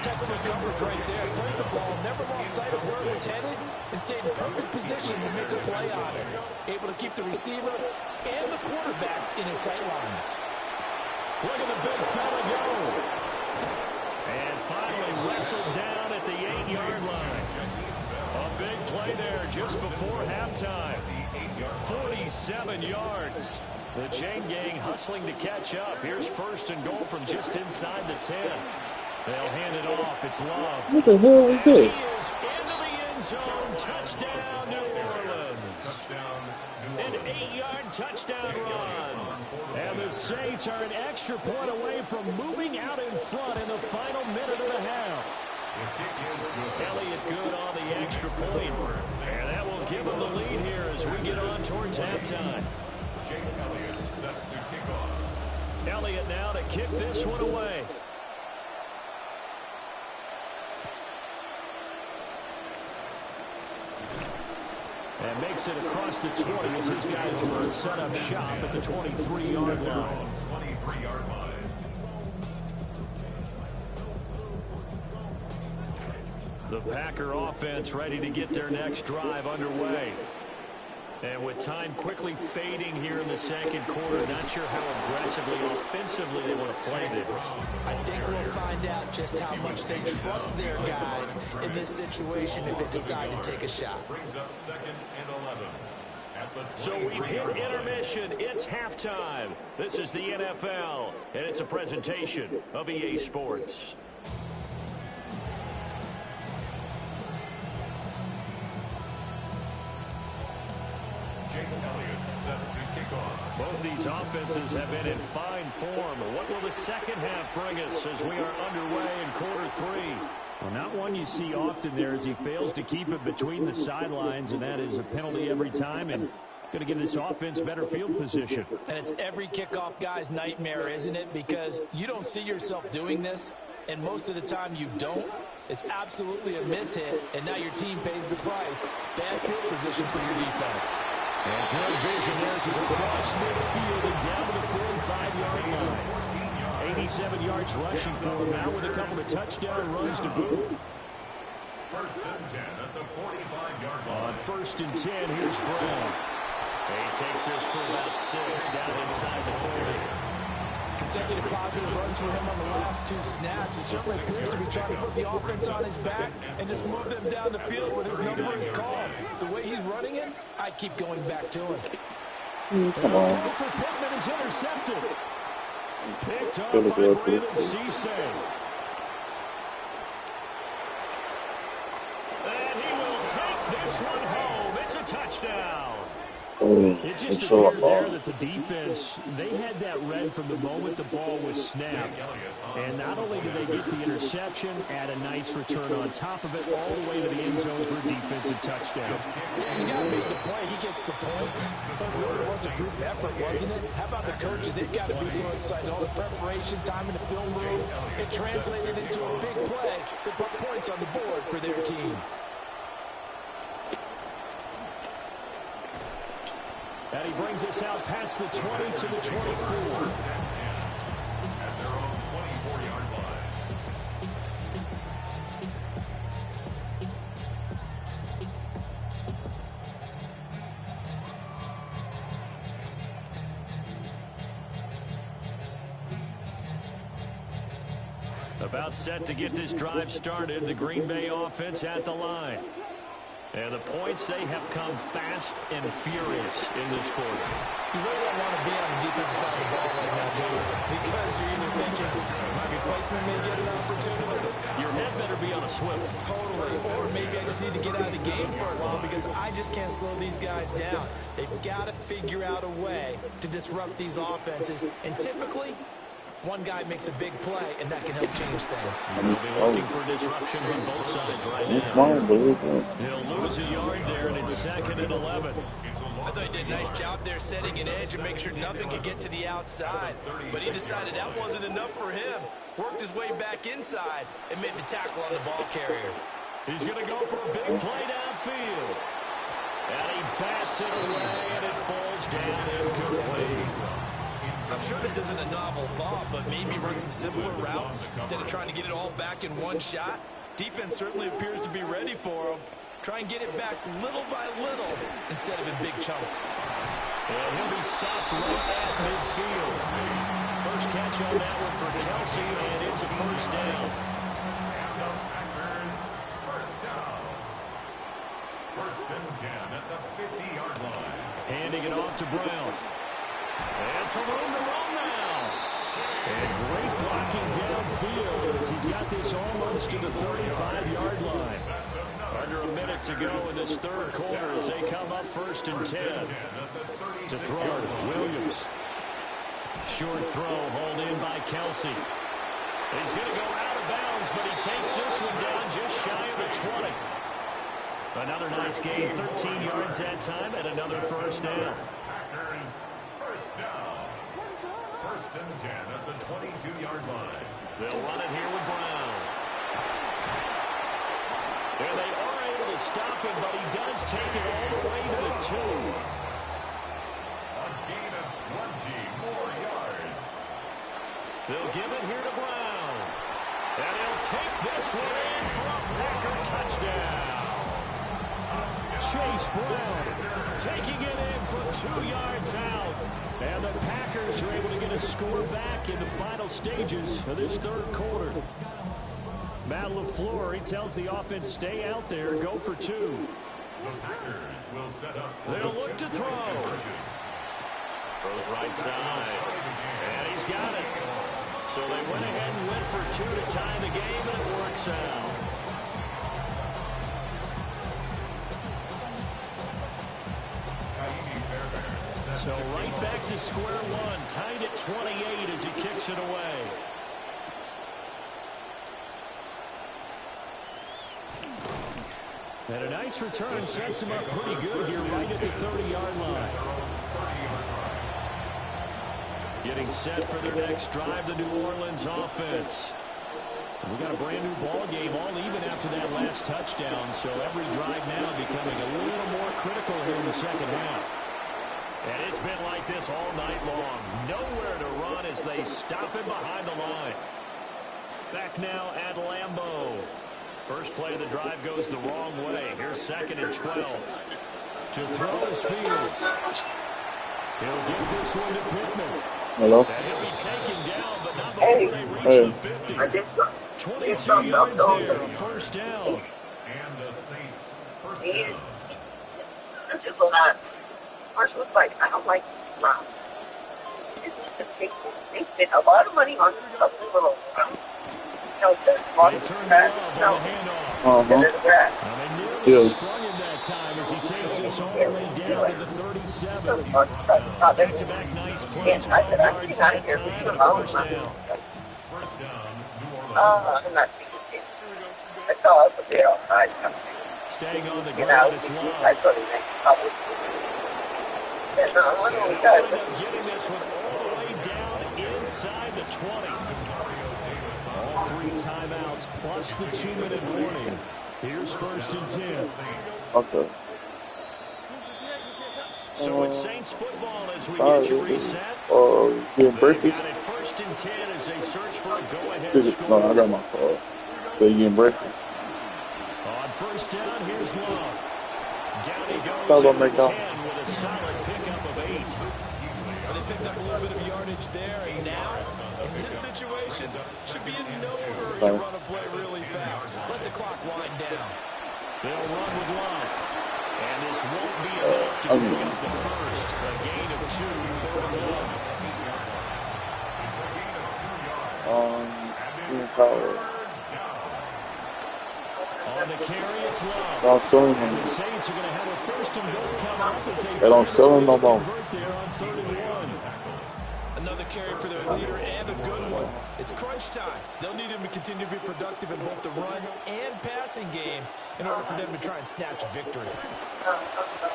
Textbook coverage right there. Played the ball, never lost sight of where it was headed, and stayed in perfect position to make a play on it. Able to keep the receiver and the quarterback in his sight lines. Look at the big fella go. And finally wrestled down at the 8-yard line. A big play there just before halftime. 47 yards. The chain gang hustling to catch up. Here's first and goal from just inside the 10. They'll hand it off. It's Love. What the hell is this? He is into the end zone. Touchdown, New Orleans. An 8-yard touchdown run. And the Saints are an extra point away from moving out in front in the final minute and a half. Elliott good on the extra point. And that will give them the lead here as we get on towards halftime. Elliott now to kick this one away. And makes it across the 20 as his guys will set up shop at the 23-yard line. 23-yard line. The Packer offense ready to get their next drive underway. And with time quickly fading here in the second quarter, not sure how aggressively, offensively they want to play this. I think we'll find out just how much they trust their guys in this situation if they decide to take a shot. Brings up second and 11. At the So we've hit intermission. It's halftime. This is the NFL, and it's a presentation of EA Sports. Both these offenses have been in fine form. What will the second half bring us as we are underway in quarter 3? Well, not one you see often there as he fails to keep it between the sidelines, and that is a penalty every time, and going to give this offense better field position. And it's every kickoff guy's nightmare, isn't it? Because you don't see yourself doing this, and most of the time you don't. It's absolutely a mishit, and now your team pays the price. Bad field position for your defense. And good vision there as he's across midfield and down to the 45-yard line. 87 yards rushing for him now with a couple of touchdown runs to boot. First and 10 at the 45-yard line. On first and 10, here's Brown. He takes this for about 6 down inside the 40. Consecutive positive runs for him on the last 2 snaps. He certainly appears to be trying to put the offense on his back and just move them down the field when his number is called. The way he's running it, I keep going back to him. Come on. The throw for Pittman is intercepted. Picked up by Brandon Cisse. And he will take this one home. It's a touchdown. It just appeared there that the defense, they had that read from the moment the ball was snapped. And not only did they get the interception, add a nice return on top of it, all the way to the end zone for a defensive touchdown. You got to make the play. He gets the points. But really, it was a group effort, wasn't it? How about the coaches? They've got to be so excited. All the preparation, time in the film room, it translated into a big play that put points on the board for their team. And he brings us out past the 20 to the 24. At their own 24-yard line. About set to get this drive started, the Green Bay offense at the line. And the points, they have come fast and furious in this quarter. You really don't want to be on the defensive side of the ball right now, do you? Because you're either thinking, my replacement may get an opportunity. Your head better be on a swivel. Totally. Or maybe I just need to get out of the game for a while because I just can't slow these guys down. They've got to figure out a way to disrupt these offenses. And typically, one guy makes a big play, and that can help change things. They'll be looking for disruption from both sides right now. They'll lose a yard there, and it's 2nd and 11. I thought he did a nice job there setting an edge and make sure nothing could get to the outside. But he decided that wasn't enough for him. Worked his way back inside and made the tackle on the ball carrier. He's going to go for a big play downfield. And he bats it away, and it falls down incomplete. I'm sure this isn't a novel thought, but maybe run some simpler routes instead of trying to get it all back in one shot. Defense certainly appears to be ready for him. Try and get it back little by little instead of in big chunks. And he'll be stopped right at midfield. First catch on that one for Kelsey, and it's a first down. First down. 1st and 10 at the 50-yard line. Handing it off to Brown. And some room to run now. And great blocking downfield as he's got this almost to the 35-yard line. Under a minute to go in this third quarter as they come up 1st and 10. To throw, Williams. Short throw, hauled in by Kelsey. He's going to go out of bounds, but he takes this one down just shy of the 20. Another nice gain, 13 yards that time, and another first down. Packers, first down. 1st and 10 at the 22-yard line. They'll run it here with Brown. And they are able to stop him, but he does take it all the way to the 2. A gain of 20 more yards. They'll give it here to Brown. And he'll take this one in for a Packer touchdown. Chase Brown taking it in from 2 yards out. And the Packers are able to get a score back in the final stages of this third quarter. Matt LaFleur, he tells the offense, stay out there, go for 2. The Packers will set up. They'll look to throw. Throws right side. And he's got it. So they went ahead and went for 2 to tie the game, and it works out. So right back to square one, tied at 28 as he kicks it away. And a nice return sets him up pretty good here right at the 30-yard line. Getting set for their next drive, the New Orleans offense. We got a brand new ball game, all even after that last touchdown. So every drive now becoming a little more critical here in the second half. And it's been like this all night long. Nowhere to run as they stop him behind the line. Back now at Lambeau. First play of the drive goes the wrong way. Here's 2nd and 12. To throw is Fields. He'll get this one to Pittman. Hello? And he'll be taken down, but not before they reach the 50. 22 yards there, a first down. And the Saints, first down. First was like, I don't like Brown. They spent a lot of money on something little, the They turned the love on the handoff. grass. They nearly sprung him that time as he takes this all the way down to the 37. Back-to-back nice plays, And I 12 said, I'm yards getting out of that here. time Leave and me a alone. first down. First down, New Orleans. I'm not speaking to you. That's all I was there outside. Staying on the You know, ground, it's Love. I thought he meant public. And I don't know And what they'll he wind up getting this one all the way down inside the 20. All 3 timeouts plus the 2-minute warning. Here's 1st and 10. Okay. So it's Saints football as we get you reset. Getting They breakfast? got it 1st and 10 as they search for a go-ahead No, score. I got my car. So you getting breakfast? On 1st down, here's Love. Down he How's goes that at the make out? 10 with a solid pickup of 8. Well, they picked up a little bit of yardage there, and now, in this situation, should be in no hurry to run a play really fast. Let the clock wind down. They'll run with Love. And this won't be enough to pick up the first. A gain of 2, 3rd and 1. Power. On the carry, it's Love. Don't sell him. And the Saints are going to have a 1st and goal coming up as They don't sell him no more. convert there on 3rd and 1. Another carry for their leader and a good one. It's crunch time. They'll need him to continue to be productive in both the run and passing game in order for them to try and snatch a victory.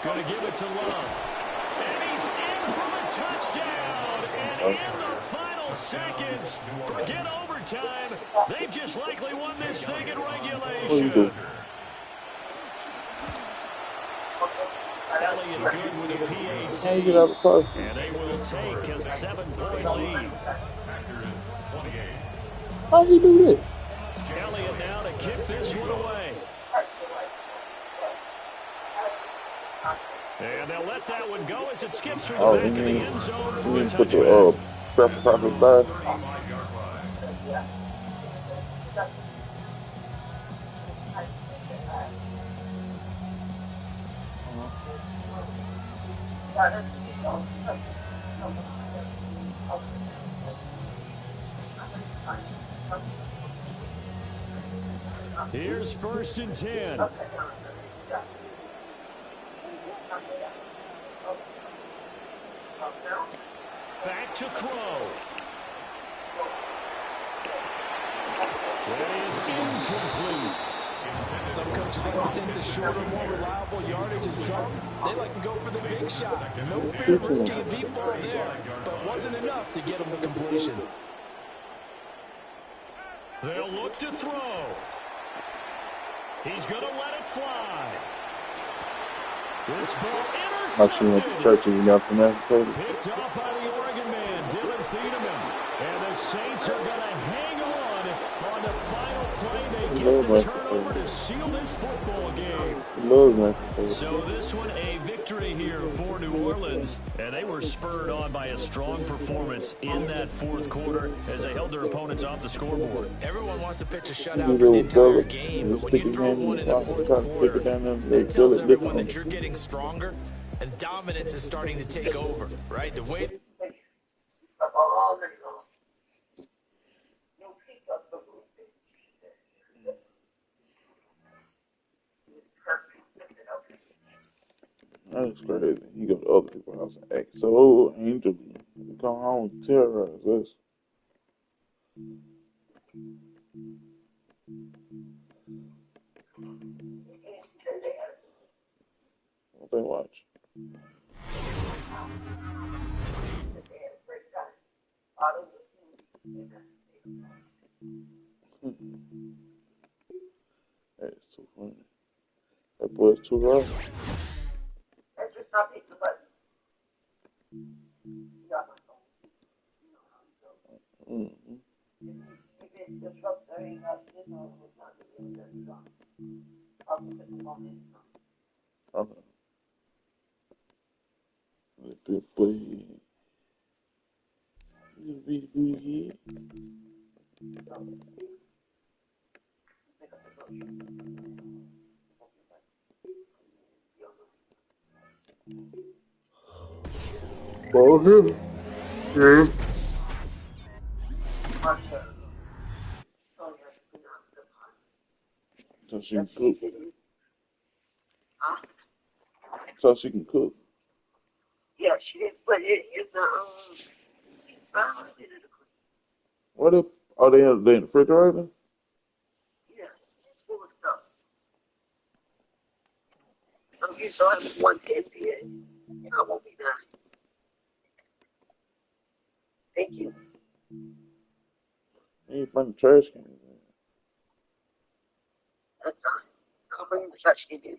Going to give it to Love. And he's in for the touchdown. And in the final seconds, forget overtime. They just likely won this thing in regulation. Elliott good with a PAT. How you get out of the car? And they will take a 7-point lead. How you do this? Elliott now to kick this one away. And they'll let that one go as it skips through the back of the end zone for a Put touchdown. the prep profit back. Here's 1st and 10. Back to throw. That is incomplete. Some coaches like to take the shorter, more reliable yardage, and some, they like to go for the big shot. No fear of risking a deep ball there, but wasn't enough to get him the completion. They'll look to throw. He's going to let it fly. This ball Actually went to intercepted. churches and got from that. Picked up by the Oregon man, Dylan Thiedemann. And the Saints are going to hang on the final play. They get the turnover to seal this football game. So this one a victory here for New Orleans. And they were spurred on by a strong performance in that 4th quarter as they held their opponents off the scoreboard. Everyone wants to pitch a shutout for the entire game, but when you throw one in the 4th quarter, that tells everyone that you're getting stronger and dominance is starting to take over, right? The way That's crazy. You go to other people's house and act so angel. Come home and terrorize us. What they watch? That's too funny. That boy's too rough. That's just not hitting the button. Okay. Let the boy. Ball here. Yeah. So she cook. so she can cook. Yeah, she didn't put it in the What if? Oh, they in the refrigerator? yeah, it's full of stuff. So you still have one NBA. I won't be done. Thank you. You ain't bring the trash can. That's fine. I'll bring the trash can in.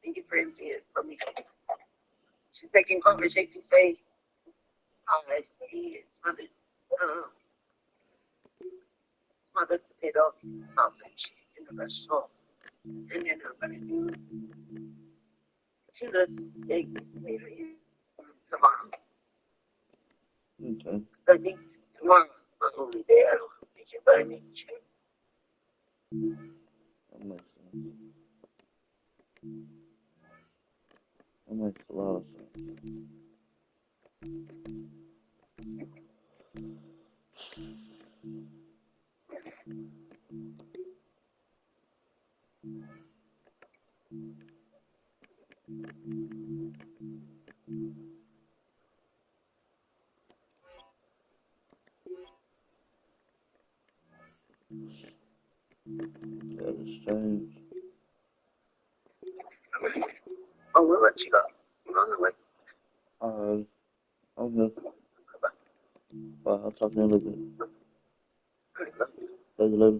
Thank you for emptying it for me. She's making conversation say, his mother potato sausage in the restaurant. And then I'm going to do tuna steaks maybe tomorrow. Okay. I think tomorrow's my only day. I don't think you're going to make chicken. That makes sense. That makes a lot of sense. That is strange. Oh, we'll let you go. You're on the way. Alright. I'm here. Bye. I'll talk to you in a little bit. Love you later.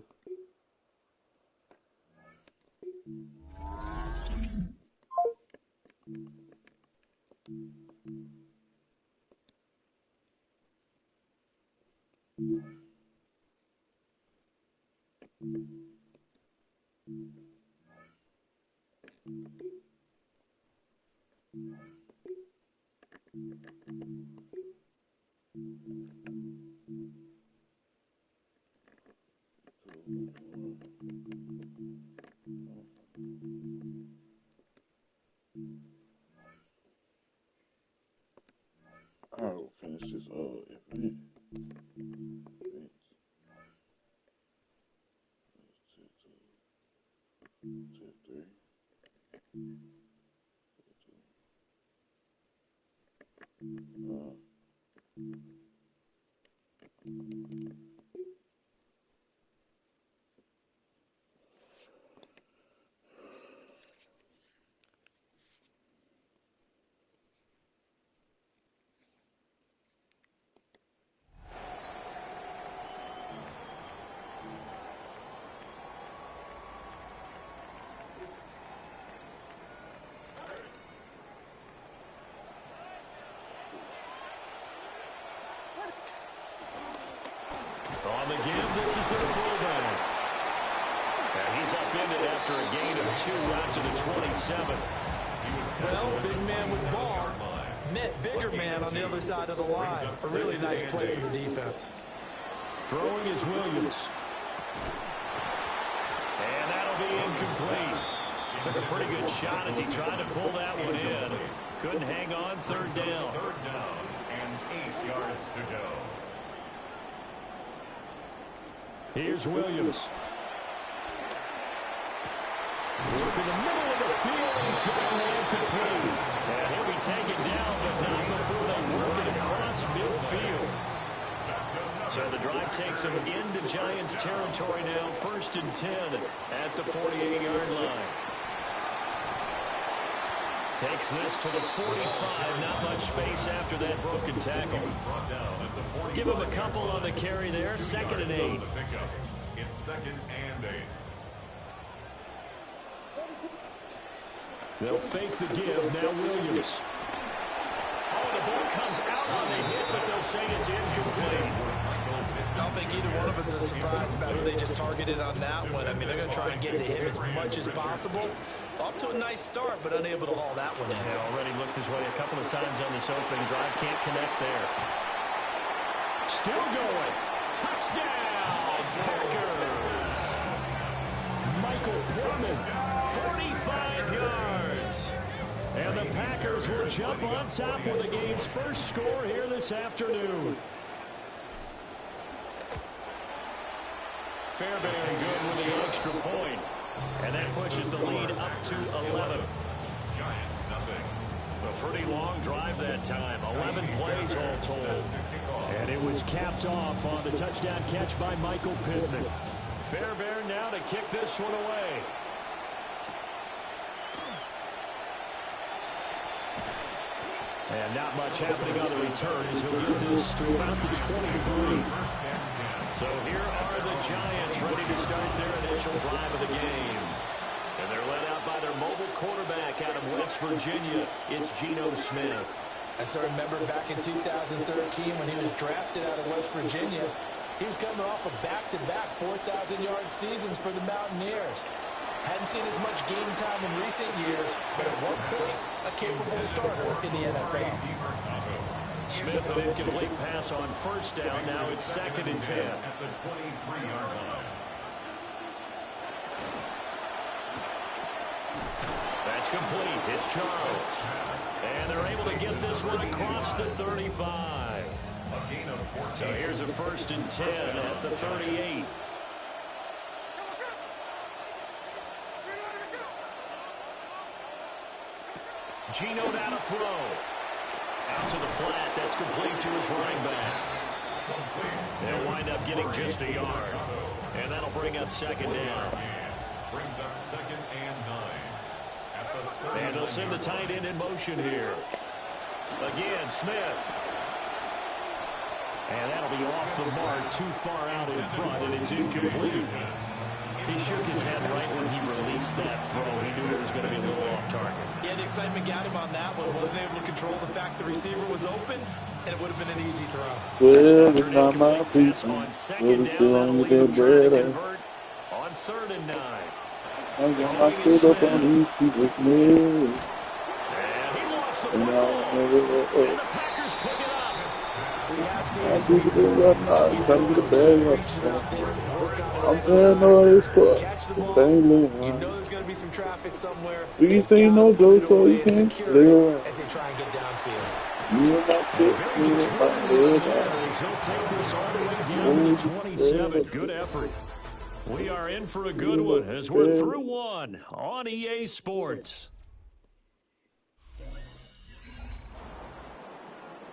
Alright, we'll finish this event. On the give, this is their fullback. And he's upended after a gain of 2 out to the 27. Well, big man with ball met bigger man on the other side of the line. A really nice play for the defense. Throwing is Williams. And that'll be incomplete. Took a pretty good shot as he tried to pull that one in. Couldn't hang on. Third down. Third down and 8 yards to go. Here's Williams. Work in the middle of the field. He's going incomplete. And he'll be taken down, but not before they work it across midfield. So the drive takes him into Giants territory now. 1st and 10 at the 48-yard line. Takes this to the 45. Not much space after that broken tackle. Give him a couple on the carry there. 2nd and 8. It's 2nd and 8. They'll fake the give. Now Williams. Oh, the ball comes out on the hit, but they'll say it's incomplete. I don't think either one of us is surprised about who they just targeted on that one. I mean, they're going to try and get to him as much as possible. Off to a nice start, but unable to haul that one in. Yeah, already looked his way a couple of times on this opening drive. Can't connect there. Still going. Touchdown, Packers. Michael Pittman, 45 yards. And the Packers will jump on top with the game's first score here this afternoon. Fairbairn good with the extra point. And that pushes the lead up to 11. Giants, nothing. A pretty long drive that time. 11 plays all told. And it was capped off on the touchdown catch by Michael Pittman. Fairbairn now to kick this one away. And not much happening on the return as he'll get this to about the 23. So here are the Giants ready to start their initial drive of the game. And they're led out by their mobile quarterback out of West Virginia. It's Geno Smith. I still remember back in 2013 when he was drafted out of West Virginia. He was coming off of back-to-back 4,000-yard seasons for the Mountaineers. Hadn't seen as much game time in recent years, but at one point, a capable starter in the NFL. Smith, an incomplete pass on first down. Now it's 2nd and 10. At the 23-yard line. That's complete. It's Charles. And they're able to get this one across the 35. A gain of 14. So here's a 1st and 10 at the 38. Geno now to throw. Out to the flat. That's complete to his running back. They'll wind up getting just a yard. And that'll bring up 2nd down. Brings up 2nd and 9. At the And they'll send the tight end in motion here. Again, Smith. And that'll be off the mark, too far out in front, and it's incomplete. He shook his head right when he released that throw. He knew it was going to be a little off target. Yeah, the excitement got him on that one. Wasn't able to control the fact the receiver was open, and it would have been an easy throw. Well, it's not my Pass people. on Well, 2nd it's down. still That'll on leave their him trying to bread. convert on 3rd and 9. I'm gonna sit up on these people's knees. And he lost the And football. I'll And the Packers pick it up. We have seen I'll this be the before. up now. I'm trying to get the bag up. I'm paranoid as fuck. Catch the This ball. thing You moving. know there's going to be some traffic somewhere. Do you They've see gotta no put Joe it so away you and can secure stay it around? as they try and get downfield. You and that shit, Very you controlled and my there head. as he'll take this all the way down to the 27. Good effort. We are in for a good one as we're through one on EA Sports.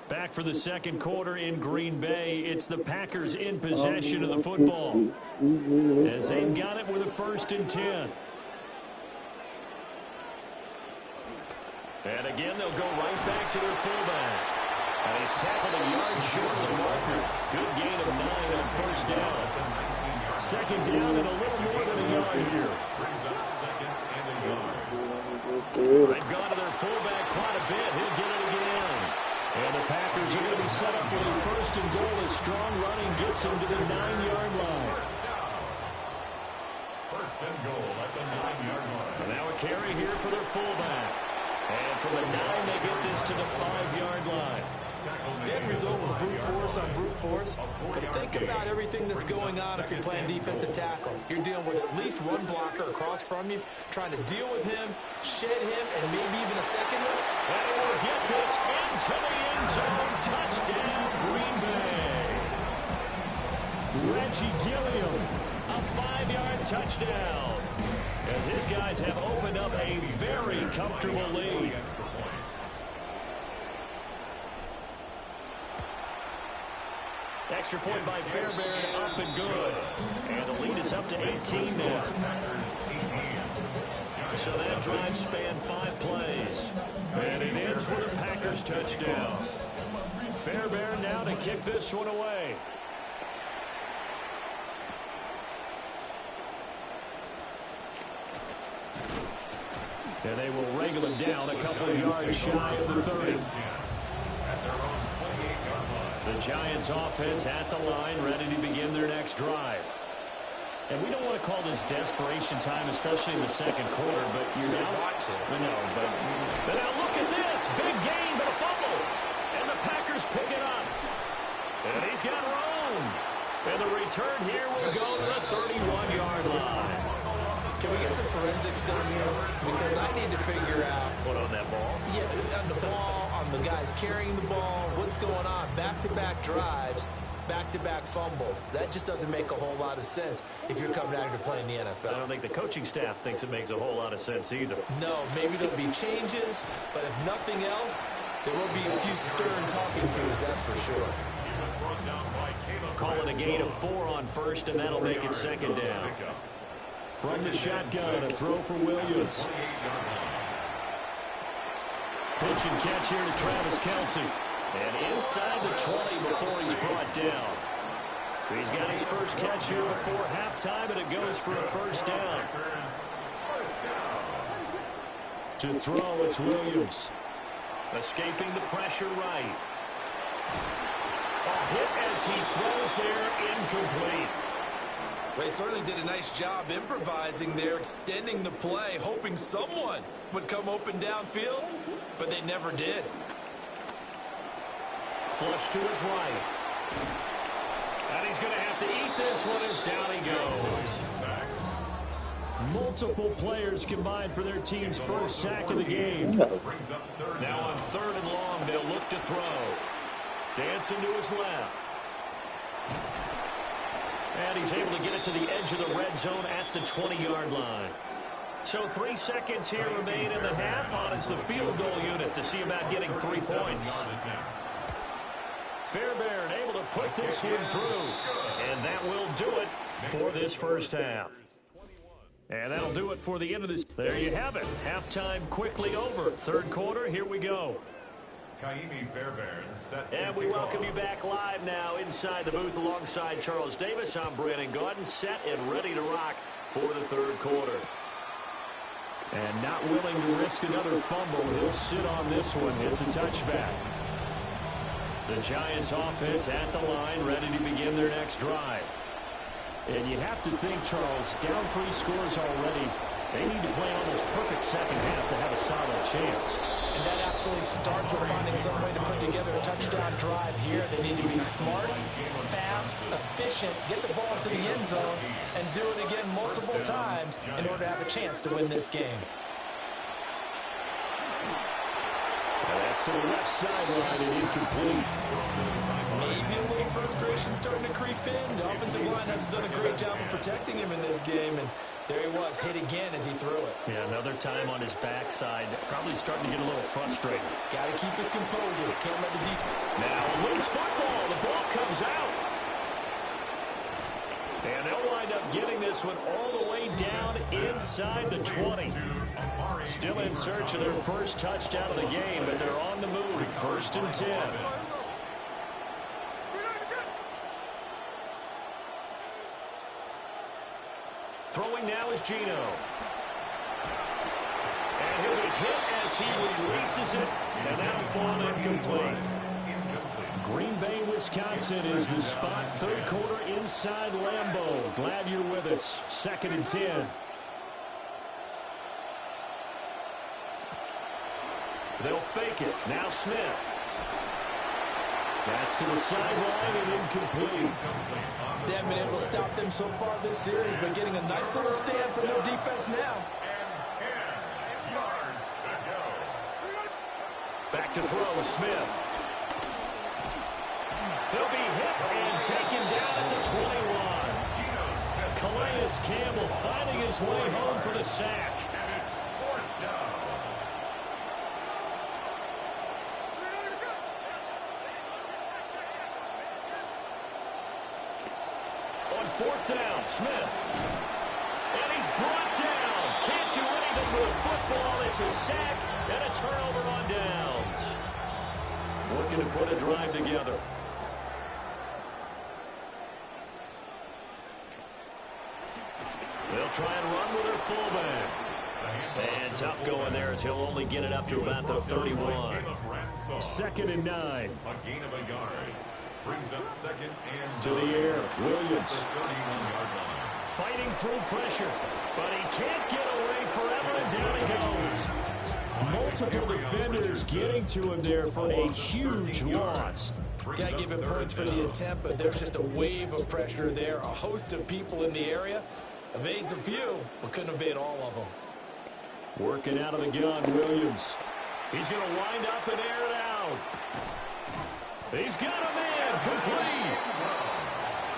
Back for the 2nd quarter in Green Bay. It's the Packers in possession of the football as they've got it with a 1st and 10. And again, they'll go right back to their fullback. And he's tackled a yard short of the marker. Good gain of 9 on 1st down. 2nd down and a little more than a yard here. brings up 2nd and a yard. They've gone to their fullback quite a bit. He'll get it again. And the Packers are going to be set up with a 1st and goal as strong running gets them to the 9-yard line. First and goal at the 9-yard line. And now a carry here for their fullback. And from the 9, they get this to the 5-yard line. The end result was brute force on brute force. But think about everything that's going on if you're playing defensive tackle. You're dealing with at least one blocker across from you, trying to deal with him, shed him, and maybe even a second one. And he will get this into the end zone. Touchdown, Green Bay. Reggie Gilliam, a 5-yard touchdown. As his guys have opened up a very comfortable lead. Extra point by Fairbairn, up and good. And the lead is up to 18 now. So that drive spanned 5 plays. And it ends with a Packers touchdown. Fairbairn now to kick this one away. And they will wrangle him down a couple of yards shy of the 30. The Giants offense at the line, ready to begin their next drive. And we don't want to call this desperation time, especially in the 2nd quarter, but you're now watching. I know, but now look at this. Big gain, but a fumble. And the Packers pick it up. And he's got room. And the return here will go to the 31-yard line. Can we get some forensics done here? Because I need to figure out What on that ball? Yeah, on the ball, on the guys carrying the ball, what's going on, back-to-back drives. back-to-back fumbles. That just doesn't make a whole lot of sense if you're coming out here to play in the NFL. I don't think the coaching staff thinks it makes a whole lot of sense either. No, maybe there'll be changes, but if nothing else, there will be a few stern talking tos, that's for sure. Calling a gain of 4 on first, and that'll make it second down. From the shotgun, a throw for Williams. Pitch and catch here to Travis Kelce. And inside the 20 before he's brought down. He's got his first catch here before halftime, and it goes for a first down. To throw, it's Williams. Escaping the pressure right. A hit as he throws there, incomplete. They certainly did a nice job improvising there, extending the play, hoping someone would come open downfield, but they never did. Flush to his right. And he's going to have to eat this one as down he goes. Multiple players combined for their team's first sack of the game. Now on 3rd and long, they'll look to throw. Dancing to his left. And he's able to get it to the edge of the red zone at the 20-yard line. So 3 seconds here remain in the half on as the field goal unit to see about getting 3 points. Fairbairn able to put this one through. And that will do it for this first half. And that'll do it for the end of this. There you have it. Halftime quickly over. 3rd quarter, here we go. And we welcome you back live now inside the booth alongside Charles Davis. I'm Brandon Gaudin, set and ready to rock for the 3rd quarter. And not willing to risk another fumble. He'll sit on this one. It's a touchback. The Giants offense at the line, ready to begin their next drive. And you have to think, Charles, down 3 scores already. They need to play an almost perfect second half to have a solid chance. And that absolutely starts with finding some way to put together a touchdown drive here. They need to be smart, fast, efficient, get the ball to the end zone, and do it again multiple times in order to have a chance to win this game. That's to the left sideline and incomplete. Maybe a little frustration starting to creep in. The offensive line has done a great job of protecting him in this game, and there he was, hit again as he threw it. Yeah, another time on his backside. Probably starting to get a little frustrated. Got to keep his composure. Can't let the defense. Now a loose football. The ball comes out. And they'll wind up getting this one all the way down inside the 20. Still in search of their first touchdown of the game, but they're on the move. 1st and 10. Throwing now is Gino. And he'll be hit as he releases it, and that'll fall incomplete. Green Bay, Wisconsin is the spot. 3rd quarter inside Lambeau. Glad you're with us. 2nd and 10. They'll fake it. Now Smith. That's to the sideline and incomplete. They haven't been able to stop them so far this series, but getting a nice little stand from their defense now. And 10 yards to go. Back to throw, Smith. He'll be hit and taken down at the 21. Calais Campbell finding his way home for the sack. And it's 4th down. On 4th down, Smith. And he's brought down. Can't do anything with the football. It's a sack and a turnover on downs. Looking to put a drive together. They'll try and run with their fullback. And tough going there as he'll only get it up to about the 31. 2nd and 9. A gain of a yard. Brings up 2nd and To the air, Williams. 31-yard line. Fighting through pressure, but he can't get away forever, and down he goes. Multiple defenders getting to him there for a huge loss. Got to give him points for the attempt, but there's just a wave of pressure there. A host of people in the area. Evades a few, but couldn't evade all of them. Working out of the gun, Williams. He's going to wind up and air it out. He's got a man complete.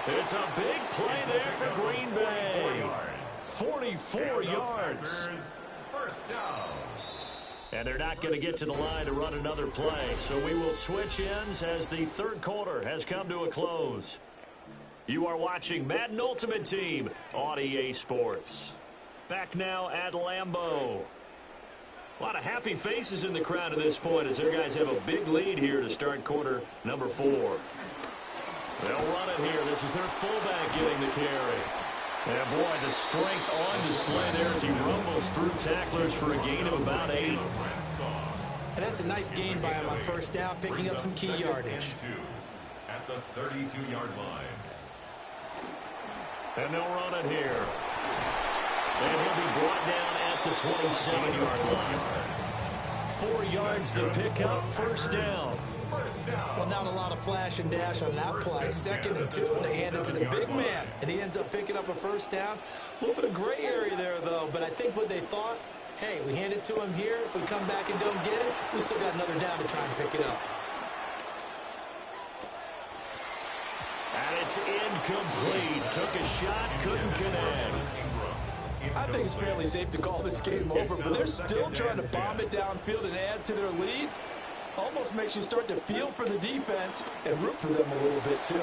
It's a big play there for Green Bay. 44 yards. First down. And they're not going to get to the line to run another play. So we will switch ends as the third quarter has come to a close. You are watching Madden Ultimate Team on EA Sports. Back now at Lambeau. A lot of happy faces in the crowd at this point as their guys have a big lead here to start quarter number 4. They'll run it here. This is their fullback getting the carry. And boy, the strength on display there as he rumbles through tacklers for a gain of about 8. And that's a nice gain by him on first down, picking up some key yardage. At the 32-yard line. And they'll run it here. And he'll be brought down at the 27-yard line. 4 yards the pickup, first down. Well, not a lot of flash and dash on that play. 2nd and 2, and they hand it to the big man. And he ends up picking up a first down. A little bit of gray area there, though. But I think what they thought, hey, we hand it to him here. If we come back and don't get it, we still got another down to try and pick it up. And it's incomplete. Took a shot, couldn't connect. I think it's fairly safe to call this game over, but they're still trying to bomb it downfield and add to their lead. Almost makes you start to feel for the defense and root for them a little bit, too.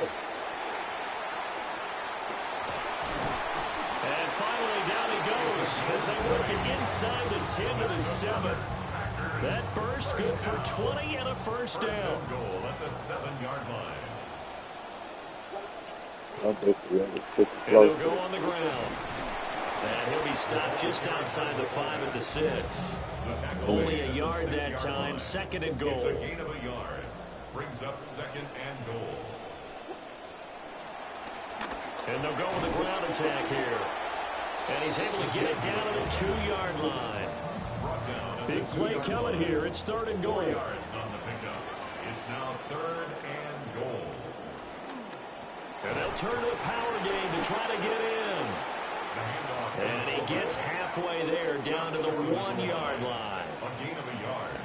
And finally, down he goes as they work it inside the 10 to the 7. That burst good for 20 and a first down. Goal at the 7-yard line. And he'll go on the ground. And he'll be stopped just outside the 5 at the 6. Only a yard that time, 2nd and goal. It's a gain of a yard. Brings up 2nd and goal. And they'll go with the ground attack here. And he's able to get it down to the 2-yard line. Big play coming here. It's 3rd and goal. 4 yards on the pickup. It's now 3rd and goal. And they'll turn to the power game to try to get in. And he gets halfway there, down to the 1-yard line. A gain of a yard.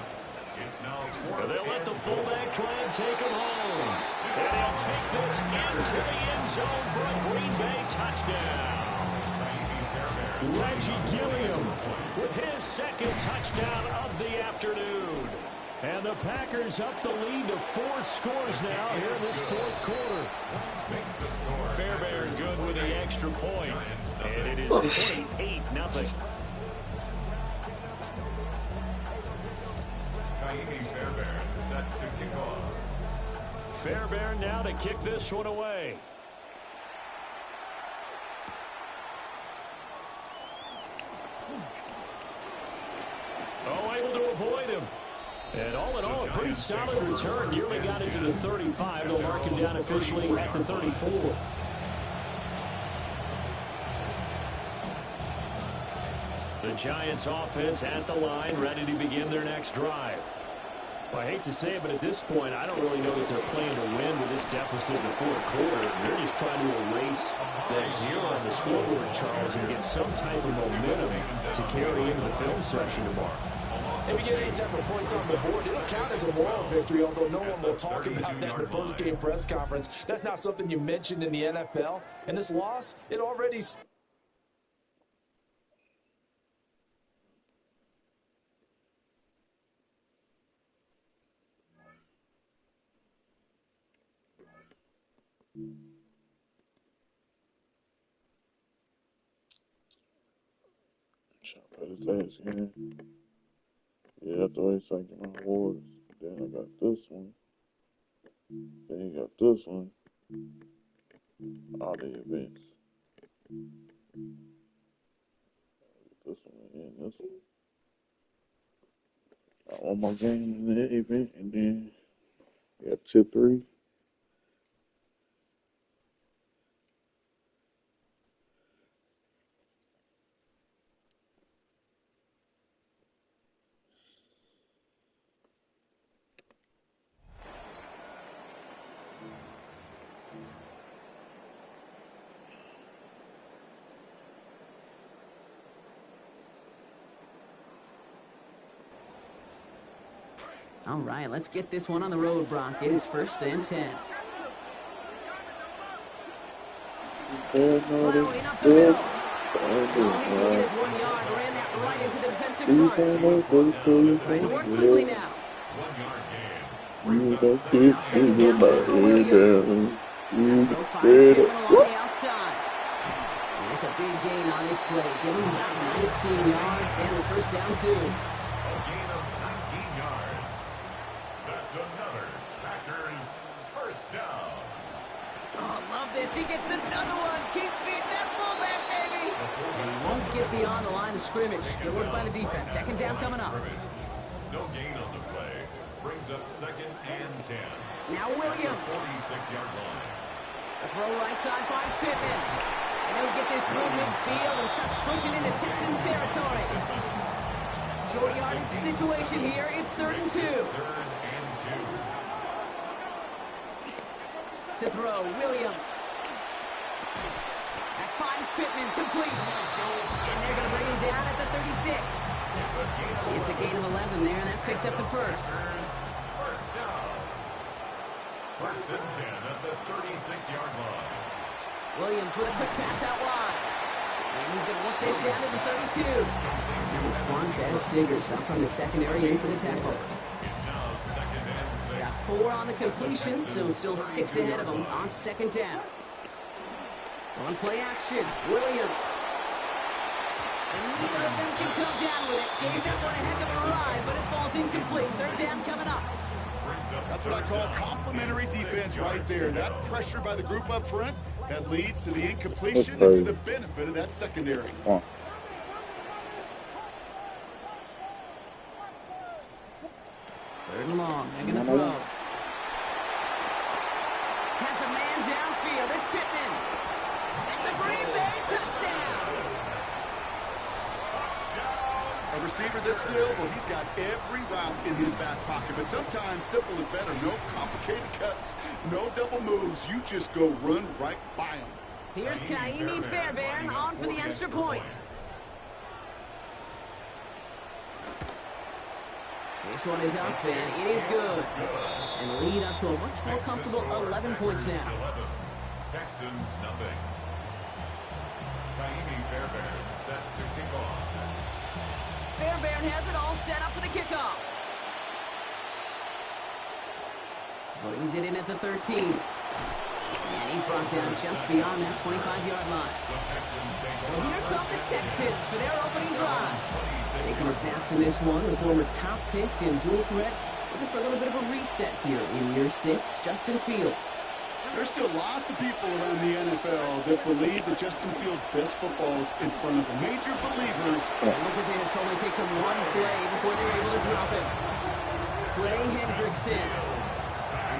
It's now 4th. And they'll let the fullback try and take him home. And he'll take this into the end zone for a Green Bay touchdown. Reggie Gilliam with his 2nd touchdown of the afternoon. And the Packers up the lead to 4 scores now here in this 4th quarter. Fairbairn good with the extra point. And it is 28-0. Fairbairn set to kick off. Fairbairn now to kick this one away. Oh, able to avoid him. And all in all, a pretty solid return. Nearly got into the 35. They'll mark him down officially at the 34. The Giants offense at the line, ready to begin their next drive. Well, I hate to say it, but at this point, I don't really know that they're playing to win with this deficit in the 4th quarter. They're just trying to erase that 0 on the scoreboard, Charles, and get some type of momentum to carry into the film session tomorrow. If you get any type of points on the board, it'll count as a moral victory, although no one will talk about that in the post-game press conference. That's not something you mentioned in the NFL. And this loss, it already... This last game. Yeah, that's the way I get my awards. Then I got this one. Then you got this one. All the events. This one and this one. Got one more game in the event, and then we got tip 3. All right, let's get this one on the road, Brock. It is 1st and 10. Plowing up the middle. Oh, he couldn't get his 1 yard. Ran that right into the defensive front. Trying to work quickly now. 1 yard gain. You Brings up don't second get Second to down my for Williams. You Throw finds better. Gilman along the outside. And it's a big gain on this play. Give him about 19 yards and the first down, too. A gain of 19 yards. That's another Packers first down. Oh, love this. He gets another one. Keep feeding that fullback, baby. And he won't get beyond the line of scrimmage. Good work by the defense. Second down coming up. No gain on the play. Brings up second and 10. Now Williams. 46-yard line. The throw right side finds Pittman. And he'll get this through midfield and start pushing into Texans territory. Short yardage situation here. It's 3rd and 2. 3rd and 2. To throw, Williams. That finds Pittman, complete. And they're going to bring him down at the 36. It's a gain of 11 there, and that picks up the first. First down. 1st and 10 at the 36-yard line. Williams with a quick pass out wide. And he's going to work this down to the 32. Here's Quantez Stiggers up from the secondary in for the tackle. It's now 2nd and 6. Got 4 on the completion, so still 6 ahead of him on second down. On play action, Williams. And neither of them can come down with it. Gave that one a heck of a ride, but it falls incomplete. 3rd down coming up. That's what I call complimentary defense right there. That pressure by the group up front, that leads to the incompletion and to the benefit of that secondary. Come on. 3rd and long. They're going to throw. Has a man downfield. It's Pittman. It's a Green Bay touchdown. A receiver this skilled, well, he's got every route in his back pocket. But sometimes simple is better. No complicated cuts, no double moves. You just go run right by him. Here's Kaimi Fairbairn on for the extra point. This one is up, and it is good. And lead up to a much more comfortable 11 points now. 11. Texans nothing. Kaimi Fairbairn set to kick off. Fairbairn has it all set up for the kickoff. Brings it in at the 13. And he's brought down just beyond that 25-yard line. Well, here come the Texans for their opening drive. Taking the snaps in this one, the former top pick and dual threat. Looking for a little bit of a reset here in year 6, Justin Fields. There's still lots of people around the NFL that believe that Justin Fields' best football is in front of the major believers. And look at this, only takes him one play before they're able to drop him. Trey Hendrickson.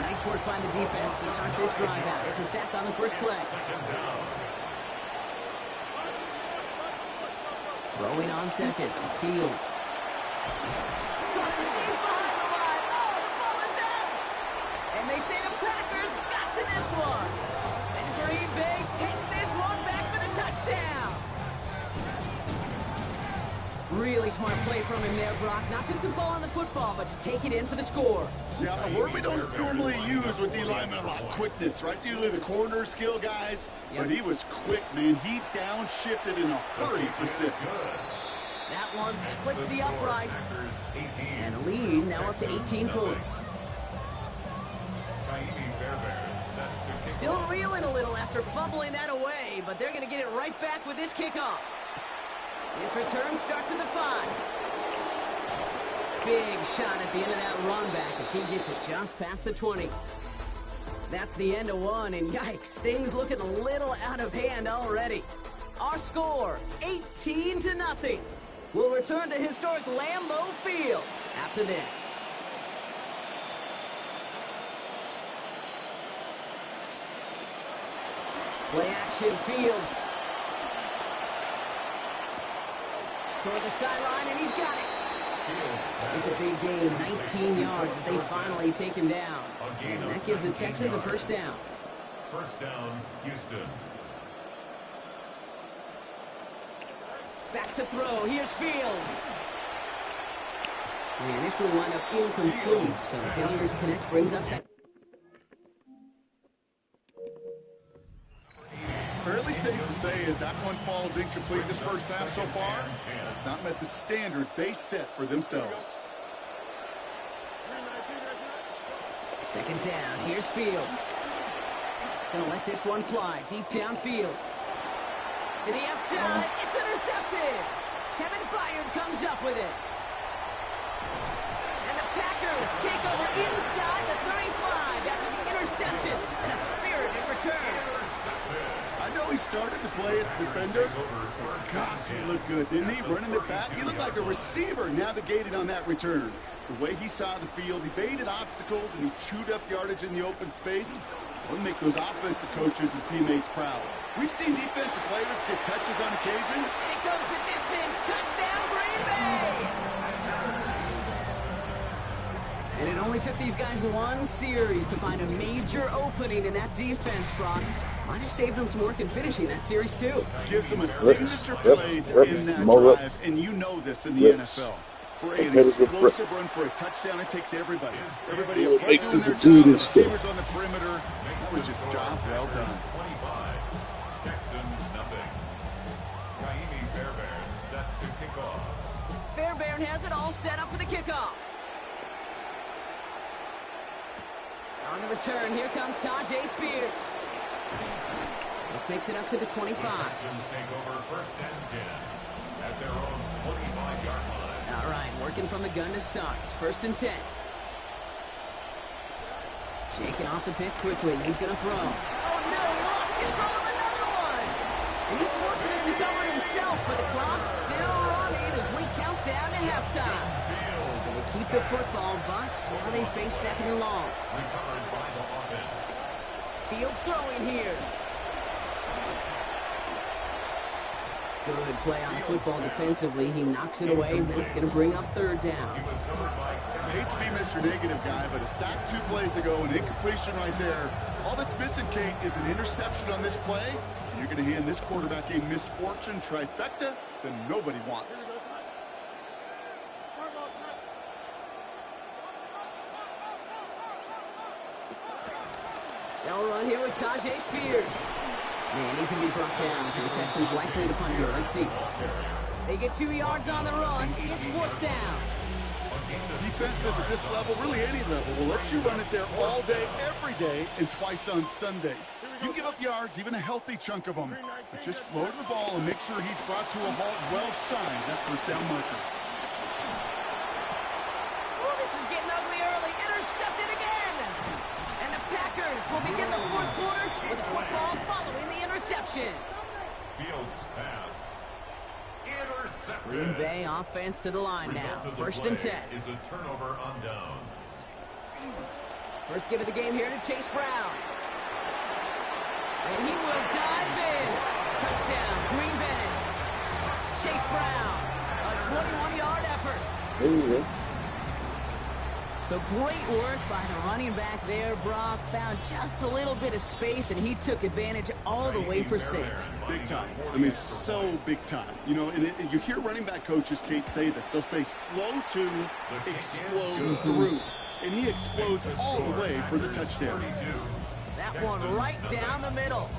Nice work by the defense to start this drive out. It's a sack on the first play. Throwing on second, Fields. Got him deep behind the line. Oh, the ball is out! And they say the Packers got to this one. And Green Bay takes this one back for the touchdown. Really smart play from him there, Brock. Not just to fall on the football, but to take it in for the score. Yeah, a word we don't normally use with D linemen a lot. Quickness, right? Usually the corner skill guys. But he was quick, man. He downshifted in a hurry for 6. That one splits the uprights. And a lead now up to 18 points. Still reeling a little after fumbling that away, but they're going to get it right back with this kickoff. This return starts at the 5. Big shot at the end of that run back as he gets it just past the 20. That's the end of one, and yikes, things looking a little out of hand already. Our score, 18-0. We'll return to historic Lambeau Field after this. Play action, Fields. Toward the sideline, and he's got it. It's a big gain, 19 yards as they finally take him down. And that gives the Texans a first down. First down, Houston. Back to throw. Here's Fields. And this will wind up incomplete, so failure to connect brings up second. Fairly safe to say as that one falls incomplete this first half so far, it's not met the standard they set for themselves. Second down. Here's Fields. Gonna let this one fly deep downfield. To the outside. It's intercepted. Kevin Byard comes up with it. And the Packers take over inside the 35 after the interception and a spirited return. I know he started to play as a defender. Gosh, he looked good, didn't he? Running it back. He looked like a receiver navigating on that return. The way he saw the field, he baited obstacles, and he chewed up yardage in the open space. We'll make those offensive coaches and teammates proud. We've seen defensive players get touches on occasion. And it goes the distance. Touchdown, Green Bay! And it only took these guys one series to find a major opening in that defense, Brock. Might have saved them some work in finishing that series, too. Gives them a signature play to end that drive, and you know this in the NFL. For an explosive run for a touchdown, it takes everybody. Everybody up front doing their job, receivers on the perimeter. That was just job well done. 25. Texans nothing. Raheem Fairbairn set to kick off. Fairbairn has it all set up for the kickoff. On the return, here comes Tajay Spears. This makes it up to the 25. Texans take over first and 10 at their own 25-yard line. All right, working from the gun to start. First and 10. Shaking off the pick quickly. He's going to throw. Oh, no, he lost control of another one. He's fortunate to cover himself, but the clock's still running as we count down to halftime. So they keep the football, but now they face second and long. Recovered by the offense. Field throwing here. Good play on the football defensively. He knocks it away, and that's going to bring up third down. I hate to be Mr. Negative guy, but a sack 2 plays ago, an incompletion right there. All that's missing, Kate, is an interception on this play. And you're going to hand this quarterback a misfortune trifecta that nobody wants. They'll run here with Tajay Spears. Man, he's going to be brought down, so the Texans likely to punt here. Let's see. They get 2 yards on the run. It's fourth down. Defenses at this level, really any level, will let you run it there all day, every day, and twice on Sundays. You give up yards, even a healthy chunk of them. But just float the ball and make sure he's brought to a halt well shy of that first down marker. Oh, this is getting ugly early. Intercepted again. And the Packers will begin the fourth quarter with a football following the interception. Fields pass. Intercepted. Green Bay offense to the line now. First and 10. Is a turnover on downs. First give of the game here to Chase Brown. And he will dive in. Touchdown, Green Bay. Chase Brown, a 21-yard effort. There you go. So great work by the running back there, Brock. Found just a little bit of space, and he took advantage all the way for 6. Big time. I mean, so big time. You know, and you hear running back coaches, Kate, say this. They'll say slow to explode through. And he explodes all the way for the touchdown. That one right down the middle.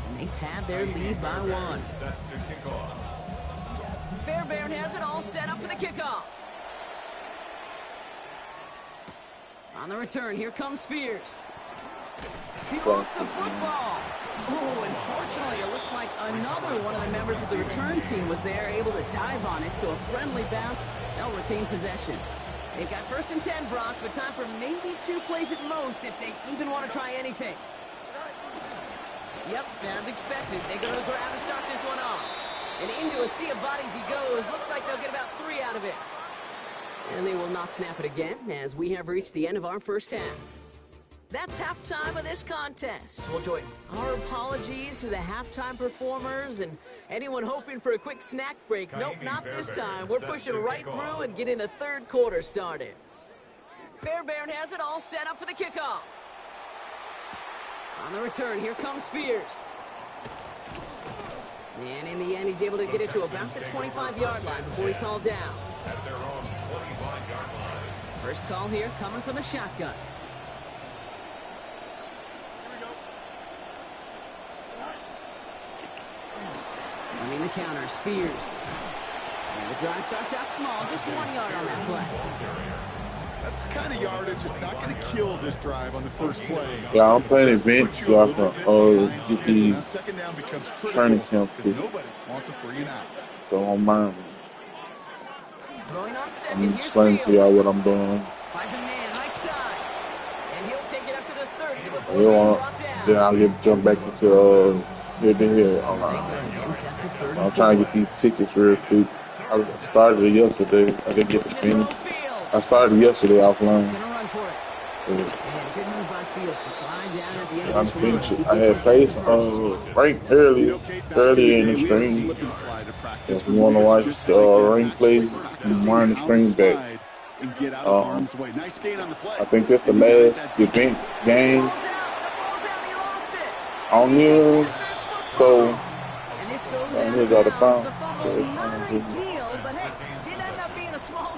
And they pad their lead by 1. Set to kick off. Fairbairn has it all set up for the kickoff. On the return, here comes Spears. He lost the football. Oh, unfortunately, it looks like another one of the members of the return team was there, able to dive on it, so a friendly bounce. They'll retain possession. They've got first and 10, Brock, but time for maybe 2 plays at most if they even want to try anything. Yep, as expected, they go to the ground to start this one off. And into a sea of bodies he goes. Looks like they'll get about 3 out of it. And they will not snap it again, as we have reached the end of our first half. That's halftime of this contest. We'll join our apologies to the halftime performers and anyone hoping for a quick snack break. Nope, not this time. We're pushing right through and getting the third quarter started. Fairbairn has it all set up for the kickoff. On the return, here comes Spears. And in the end, he's able to get it to about the 25-yard line before he's hauled down. At their own 25-yard line. First call here coming from the shotgun. Running the counter, Spears. And the drive starts out small, just 1 yard on that play. That's the kind of yardage it's not going to kill this drive on the first play. Yeah, I'm playing events so I can get these second down becomes training camp tickets. Nobody wants a 3 and out. So I'm mine. Throwing on second, I'm here's explaining to y'all what I'm doing. Finds a man right side. And he'll take it up to the 30 before You know, brought down. then I'll get jump back into here. I'm trying to get these tickets real quick. I started it yesterday. I didn't get to finish. I started yesterday offline. I finished it. I had faced ranked early in the stream. If you want to watch ranked play, wind the stream back. I think that's the last event game on here. So here's out of bounds.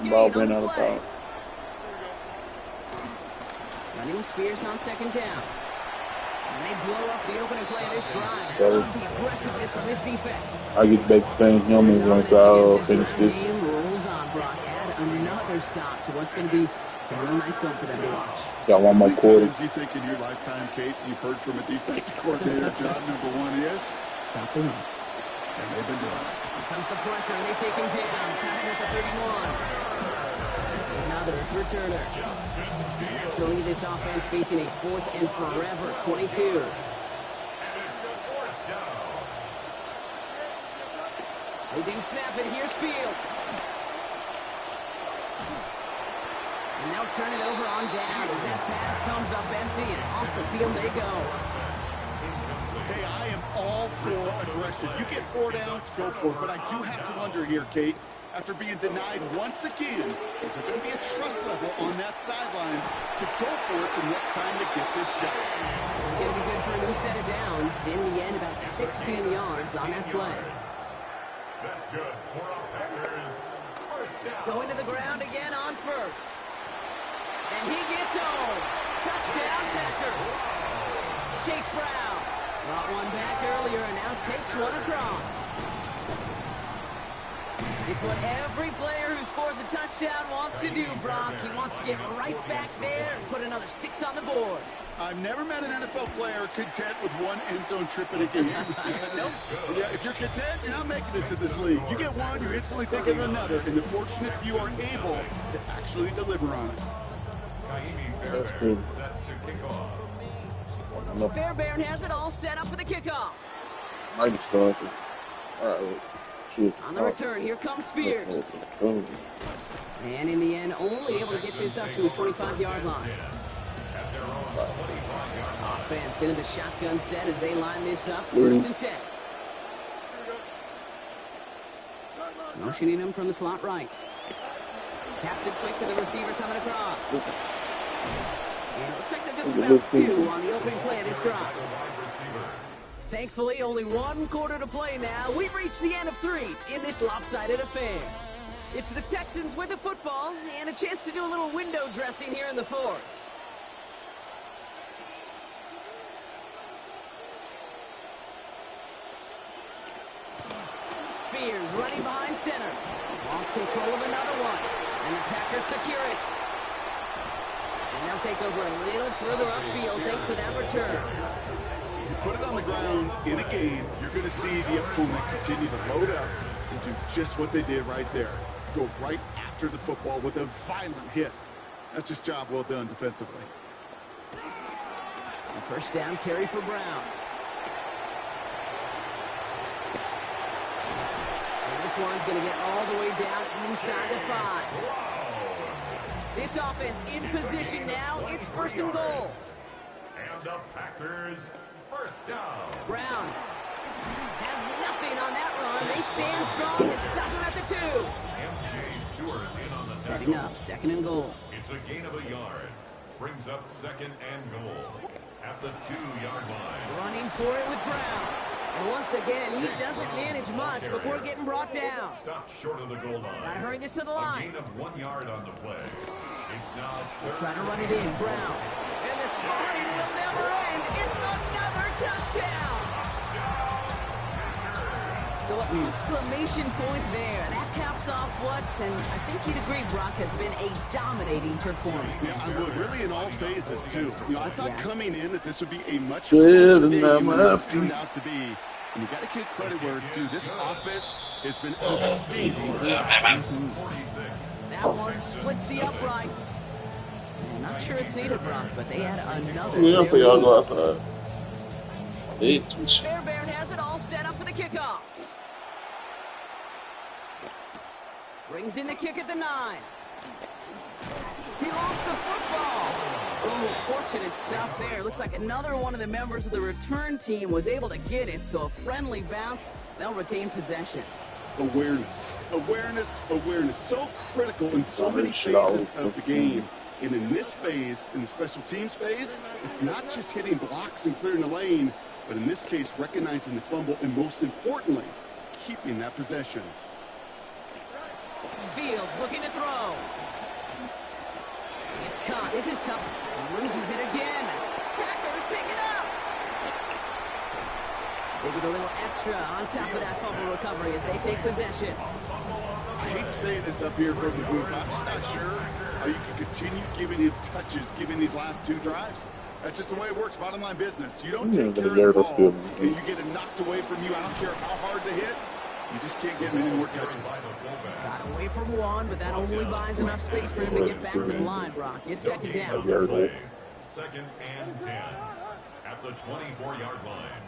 Ball went out of bounds. Running Spears on second down. And they blow up the opening play of this drive. Love the aggressiveness from this defense. I get back to playing him once I finish this. Rolls on, Brock. Add another stop to what's going to be some real nice film for them to watch. Got one more quarter. Do you think in your lifetime, Kate, you've heard from a defensive coordinator, job number 1 is? Stop the run. And they've been doing it. Here comes the pressure, and they take him down. Got him at the 31. That's another returner. And that's going to leave this offense facing a 4th and forever 22. They do snap it. Here's Fields. And they'll turn it over on down as that pass comes up empty, and off the field they go. Hey, I am all for aggression. You get 4 downs, go for it. But I do have to wonder here, Kate, after being denied once again, is there going to be a trust level on that sidelines to go for it the next time they get this shot? This is going to be good for a new set of downs. In the end, about 16 yards on that play. That's good for our Packers. First down. Going to the ground again on first. And he gets home. Touchdown, Packers. Chase Brown brought one back earlier and now takes one across. It's what every player who scores a touchdown wants to do, Brock. He wants to get right back there and put another 6 on the board. I've never met an NFL player content with one end zone trip in a game. Nope. Yeah, if you're content, you're not making it to this league. You get one, you're instantly thinking of another, and the fortunate few are able to actually deliver on it. That's good. Fairbairn has it all set up for the kickoff. Might have started. All right. On the return, here comes Spears. And in the end, only able to get this up to his 25-yard line. Offense into the shotgun set as they line this up. 1st and 10. Motioning him from the slot right. Taps it quick to the receiver coming across. And it looks like they're good about 2 on the opening play of this drive. Thankfully, only 1 quarter to play now. We've reached the end of 3 in this lopsided affair. It's the Texans with the football and a chance to do a little window dressing here in the 4th. Spears running behind center. Lost control of another one. And the Packers secure it. And they'll take over a little further upfield thanks to that return. You put it on the ground in a game, you're going to see the opponent continue to load up and do just what they did right there. Go right after the football with a violent hit. That's just job well done defensively. The first down carry for Brown. And this one's going to get all the way down inside the 5. This offense in position now. It's 1st and goal. And the Packers first down. Brown has nothing on that run. They stand strong and stop him at the 2. MJ Stewart in on the Setting up 2nd and goal. It's a gain of a yard. Brings up 2nd and goal at the 2-yard line. Running for it with Brown. And once again, he doesn't manage much before getting brought down. Stopped short of the goal line. Gotta hurry this to the line. A gain of 1 yard on the play. It's now Try to run it in. Brown. And the scoring will never end. It's another touchdown. So an exclamation point there. That caps off what, and I think you'd agree, Brock, has been a dominating performance. Yeah, I would. Really in all phases, too. You know, I thought coming in that this would be a much closer game than it's turned out to be. And you got to give credit where it's due. This offense has been outstanding. That one splits the uprights. I'm not sure it's needed, Brock, but they had another. Yeah, for y'all go outside. Bear has it all set up for the kickoff. Brings in the kick at the 9. He lost the football. Oh, fortunate stuff there. Looks like another one of the members of the return team was able to get it, so a friendly bounce. They'll retain possession. Awareness. So critical in so many phases of the game. And in this phase, in the special teams phase, it's not just hitting blocks and clearing the lane, but in this case, recognizing the fumble and, most importantly, keeping that possession. Fields looking to throw. It's caught. This is tough. Loses it again. Packers pick it up. They get a little extra on top of that fumble recovery as they take possession. I hate to say this up here from the booth. I'm just not sure how you can continue giving him touches, giving these last 2 drives. That's just the way it works, bottom line business. You don't take care of the ball and you get it knocked away from you. I don't care how hard to hit. You just can't get many more touches. Got away from one, but that only buys enough space for him to get back to the line, Brock. It's second down. Second and 10 at the 24-yard line.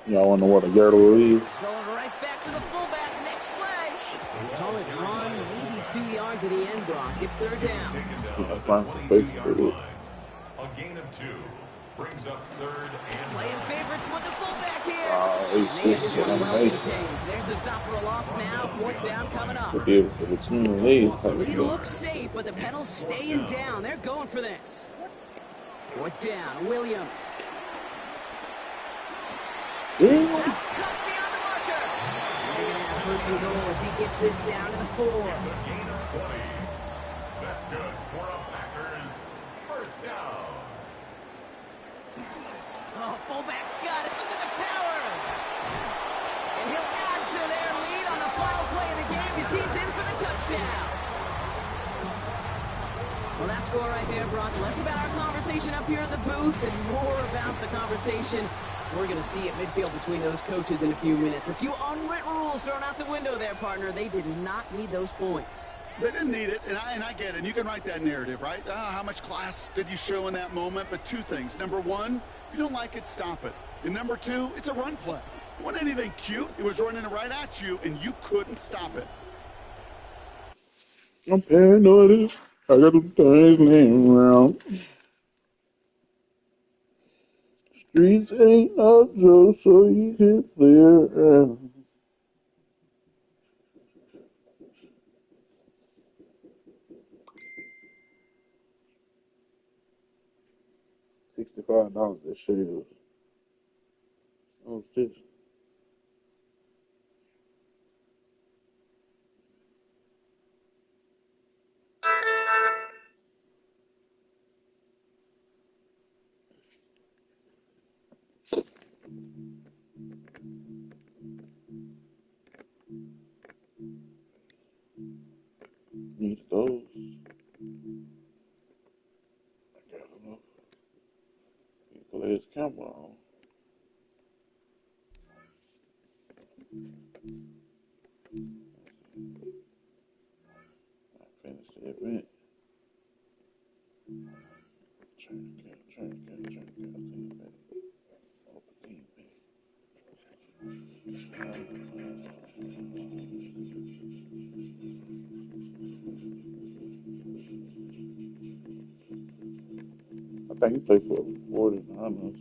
Y'all want to know what a girdle is? Going right back to the fullback. Next play. They call it 1, maybe 2 yards at the end, Brock. It's third down. A gain of 2 brings up third and playing favorites with the fullback here. There's the stop for a loss now. Fourth down coming up. Lead looks safe, but the Pedals staying down. They're going for this. Fourth down, Williams. That's cut beyond the marker. They're going to have first and goal as he gets this down to the 4. That's a gain of 20. That's good for a Packers first down. Oh, fullback's got it. Look at the power. And he'll add to their lead on the final play of the game as he's in for the touchdown. Well, that score right there, Brock, less about our conversation up here in the booth and more about the conversation we're going to see at midfield between those coaches in a few minutes. A few unwritten rules thrown out the window there, partner. They did not need those points. They didn't need it, and I get it. And you can write that narrative, right? How much class did you show in that moment? But 2 things. Number 1, if you don't like it, stop it. And number 2, it's a run play. It wasn't anything cute. It was running right at you, and you couldn't stop it. I'm paranoid. I got them things laying around. Streets ain't up, so you can clear. $65 that shit is. Oh, this. Need those. I got enough. Need to lay his camera on. I finished the event. Turn the camera. Open I think he played for 49ers.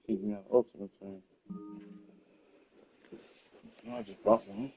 Keep me on Ultimate Team. I just bought one.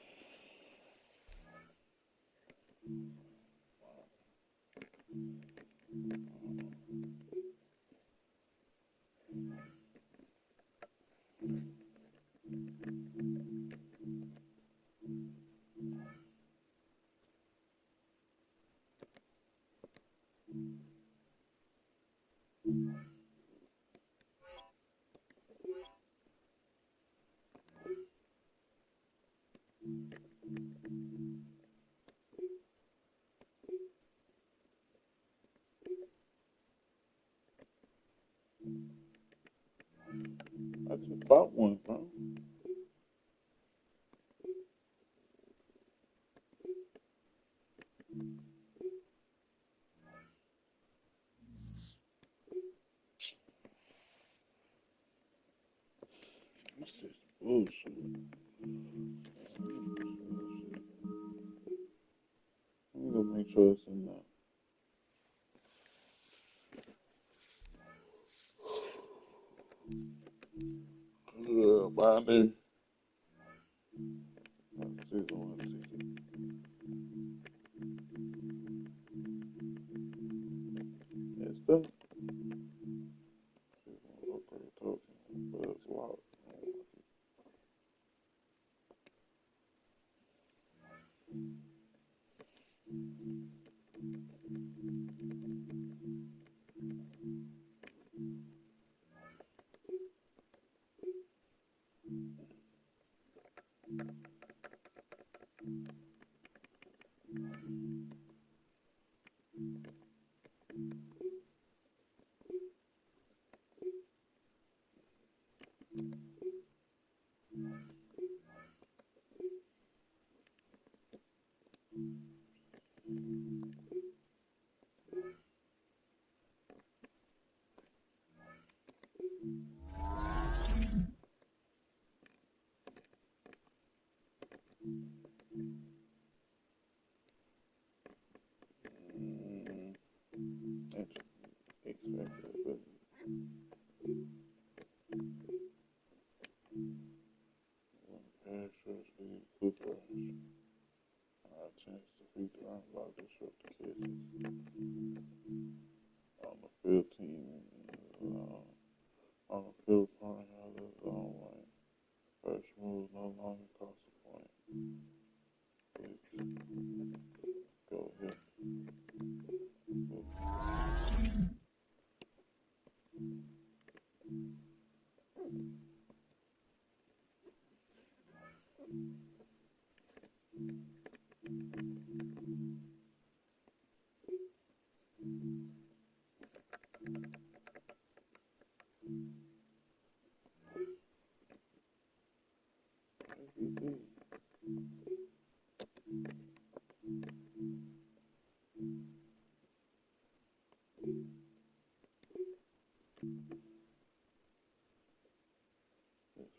I just bought one, bro. This is bullshit. Let me go make sure it's in there. Binder. Season 1 ticket. It's done. Season 1 upgrade token. But it's locked.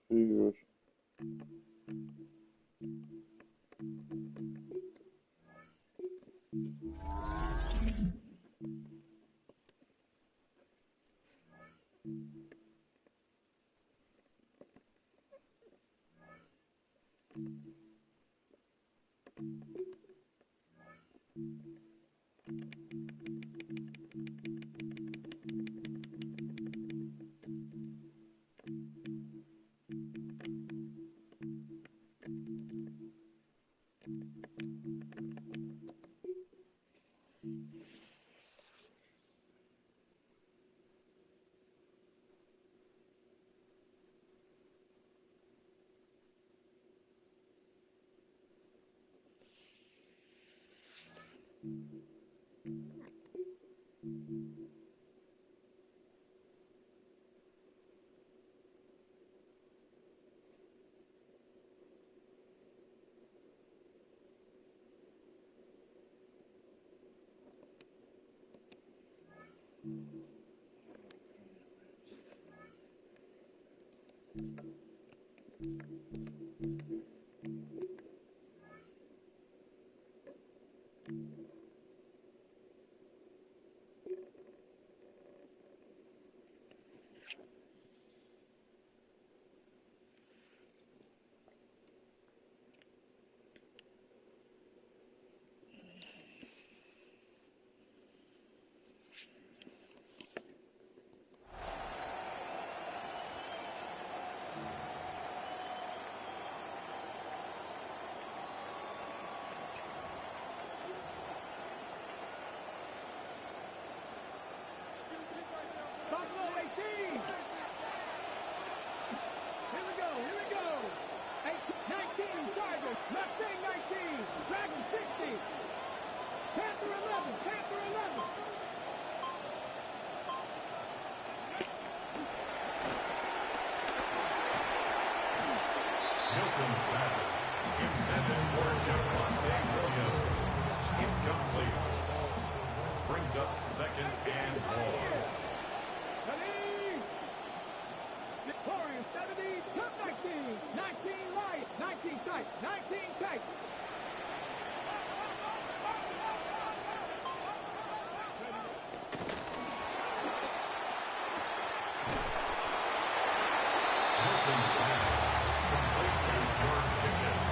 Figures. Hilton's pass, intended for Javonte Williams. Incomplete. Brings up second and more. Victorious 70, top 19, 19 light, 19 tight, 19 tight. Hilton's pass, complete to George Pickens.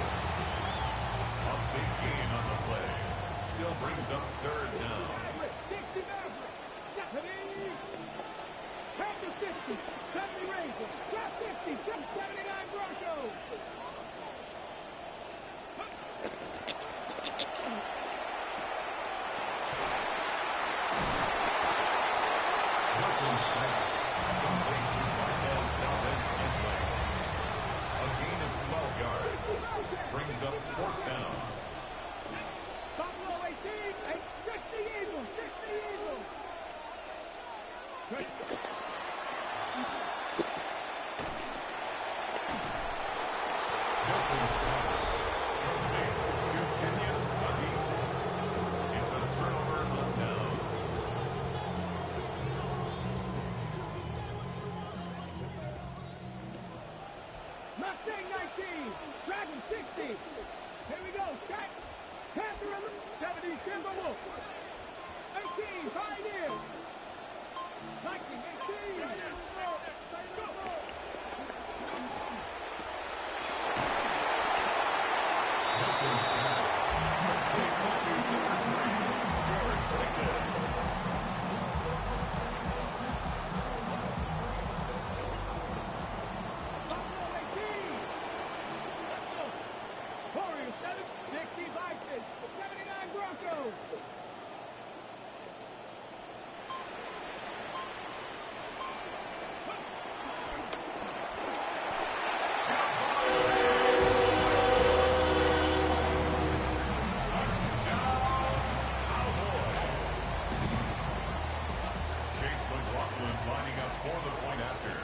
A big gain on the play. Still brings up third down. 60 Maverick, 70, back to 60, 70 Razor, drop 50, 79 Broncos. Hilton's pass, complete to Marquez Valdez-Scantling. A gain of 12 yards. Brings up fourth down. Buffalo 18, 60 Eagles, 60 It's a turnover on downs. Mustang 19, Dragon 60. Here we go, Scott. Panther 70, Timberwolf. 18, Pioneer. 19, 18. Warriors 60 Bison, 79 Broncos. Chase McLaughlin lining up for the point after.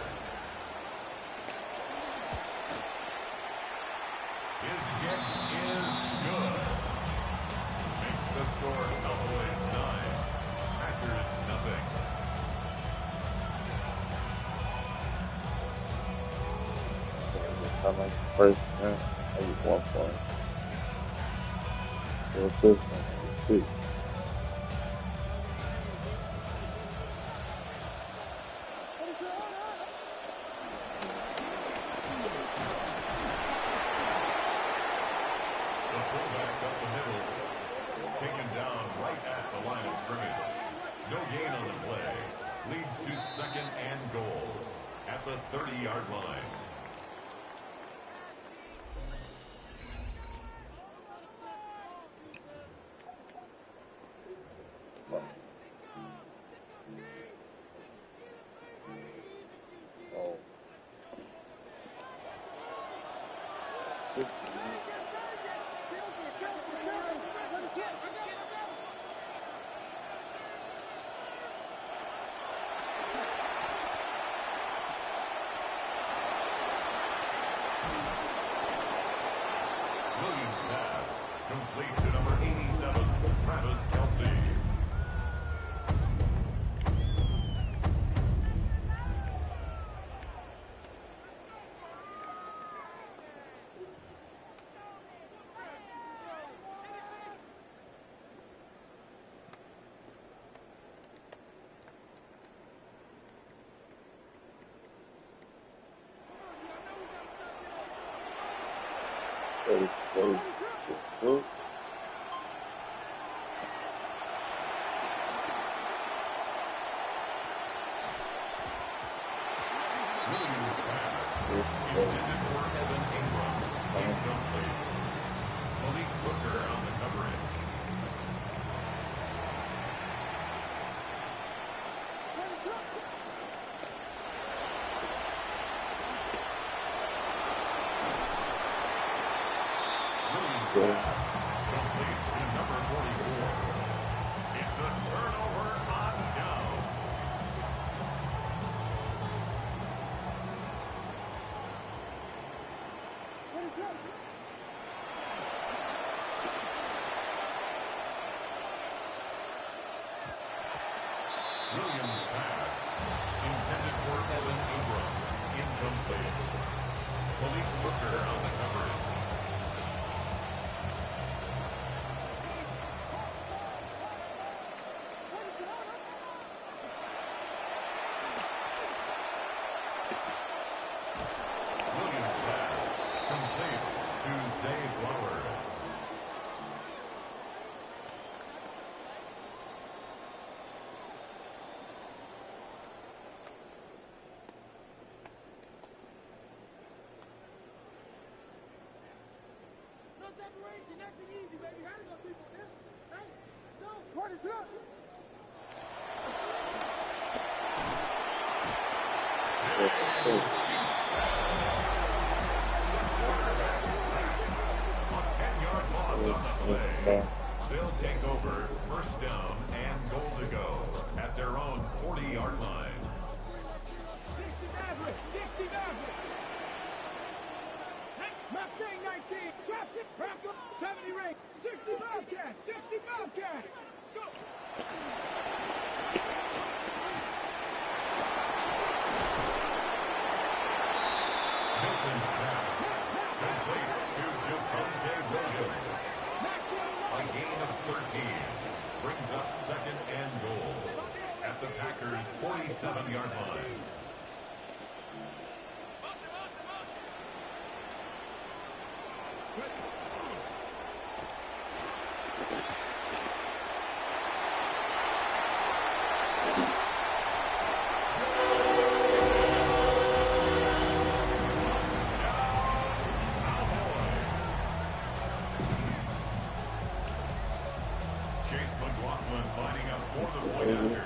His kick is good. Makes the score Cowboys 9, Packers nothing. I'm like first man, maybe 1 point. So it's this one, 6. The fullback up the middle, taken down right at the line of scrimmage. No gain on the play. Leads to second and goal at the 30-yard line. Oh. Williams pass, complete to number 87, Travis Kelce. Williams pass, intended for Evan Ingram, incomplete. Malik Booker on the coverage. Williams pass, complete to number 44. It's a turnover on down. Williams pass, intended for Evan Ingram, incomplete. Malik Booker on the coverage. Williams pass, complete to Zay Flowers. No separation, nothing easy, baby. Gotta go deep on this one. Hey, let's go. What is up? A 10-yard loss on the play. They'll take over first down and goal to go at their own 40-yard line. the Packers' 47-yard line. Lining up for the point after.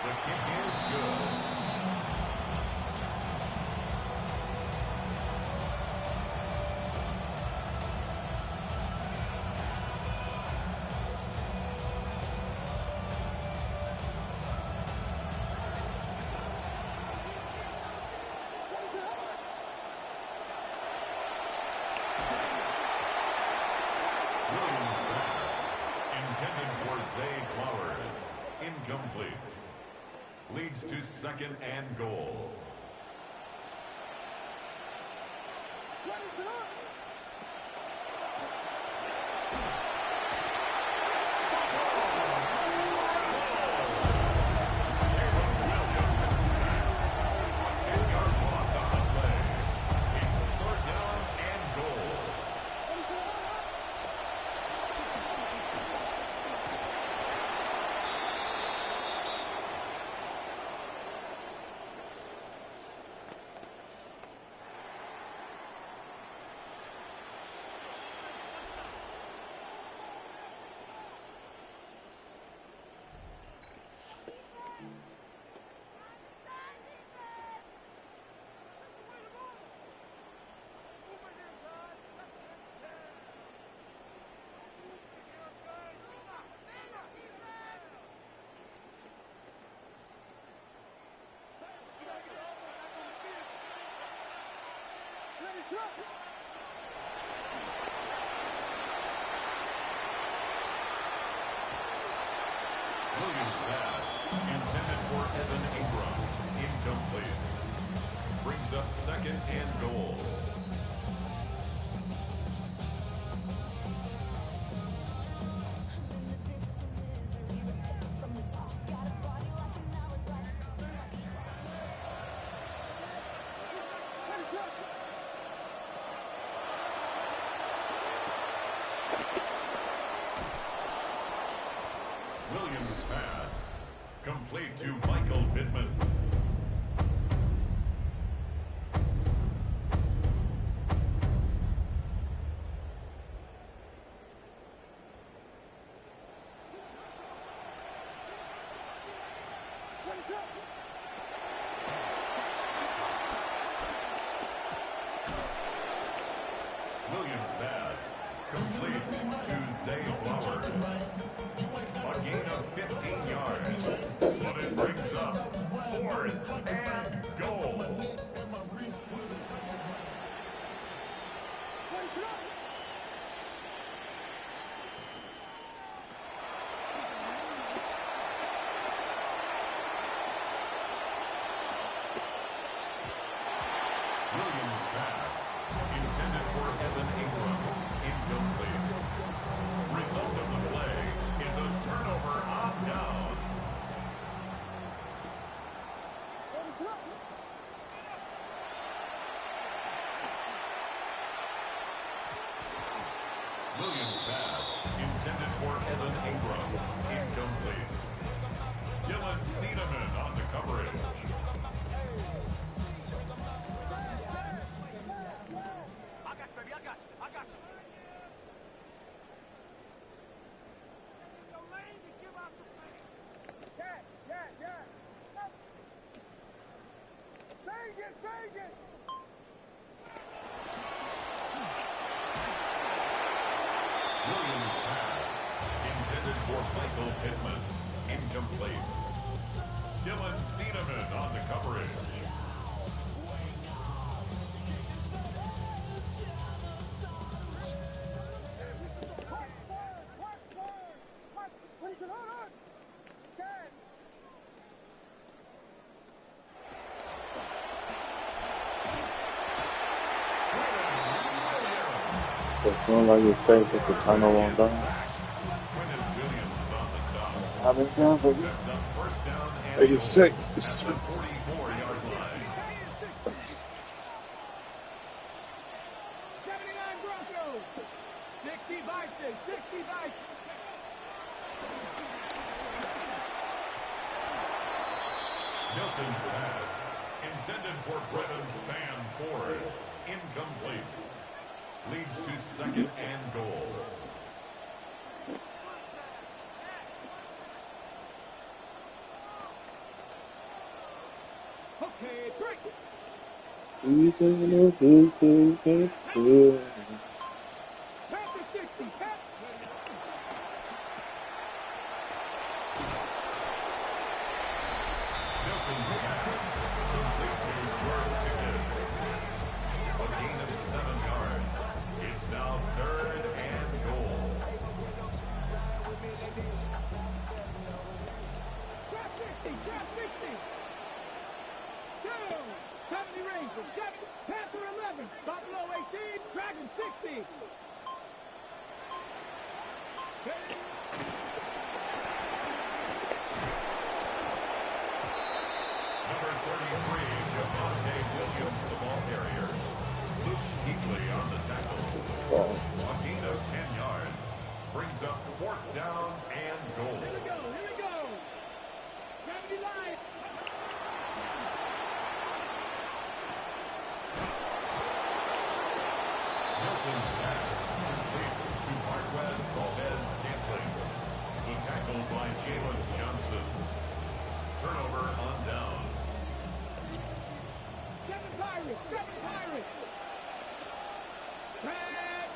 The kick is good. Incomplete. Leads to 2nd and goal. Williams pass, intended for Evan Ingram, incomplete. Brings up 2nd and goal. Williams pass, complete to Michael Pittman. Williams pass, complete to Zay Flowers. A gain of 15 yards, but it brings up 4th and goal. Williams pass, intended for Evan Ingram, incomplete. Result of the play is a turnover on downs. Williams pass, intended for Evan Ingram, incomplete. Dylan Thiedemann on the coverage. Williams pass, intended for Michael Pittman, incomplete. Dylan Thiedemann on the coverage. As soon as you're safe, it's a turnover on down. I've been down for Sets up first down and like goal it's sick. at the 44-yard line. 79 Broncos. 60 Vikings. 60 Vikings. Milton's pass, intended for Brevin Span Ford, incomplete. Leads to second and goal. Okay, break. Panther 60. Milton's pass, complete to George Pickens. A gain of 7 yards. It's now third and goal. Trap 60. Trap 60. 70 Rangers. 70. Panther 11. Buffalo 18. Dragon 60. Number 33, Javonte Williams, the ball carrier. Luke Kuechly on the tackle. A gain of 10 yards. Brings up fourth down and goal. Here we go. Here we go. 70 line. Milton's pass complete to Marquez Valdez-Scantling. The tackle by Jalen Johnson. Turnover on downs. 7 Pirates. 7 Pirates. Red.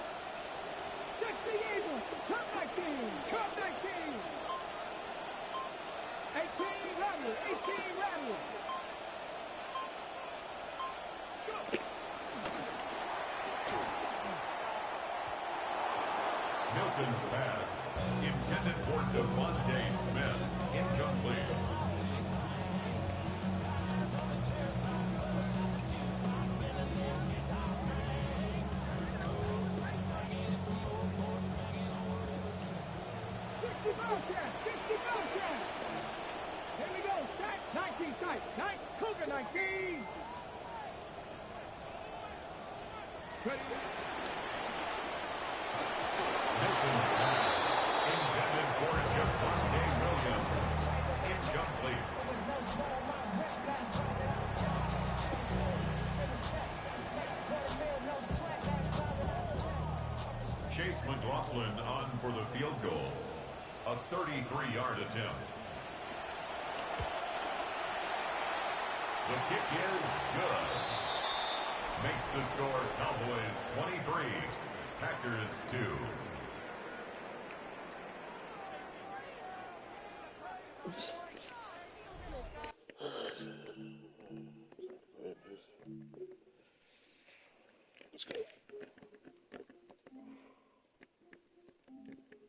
60 Eagles. Cup 19. Cup 19. 18 Rebels. 18 Rebels. Milton's pass, intended for Devontae Smith, incomplete. Here we go. Strike. 19 strike. 9. Cougar 19. Ready. Milton's pass, intended for Javonte Williams, incomplete. Chase McLaughlin on for the field goal. A 33-yard attempt. The kick is good. Makes the score Cowboys 23, Packers 2.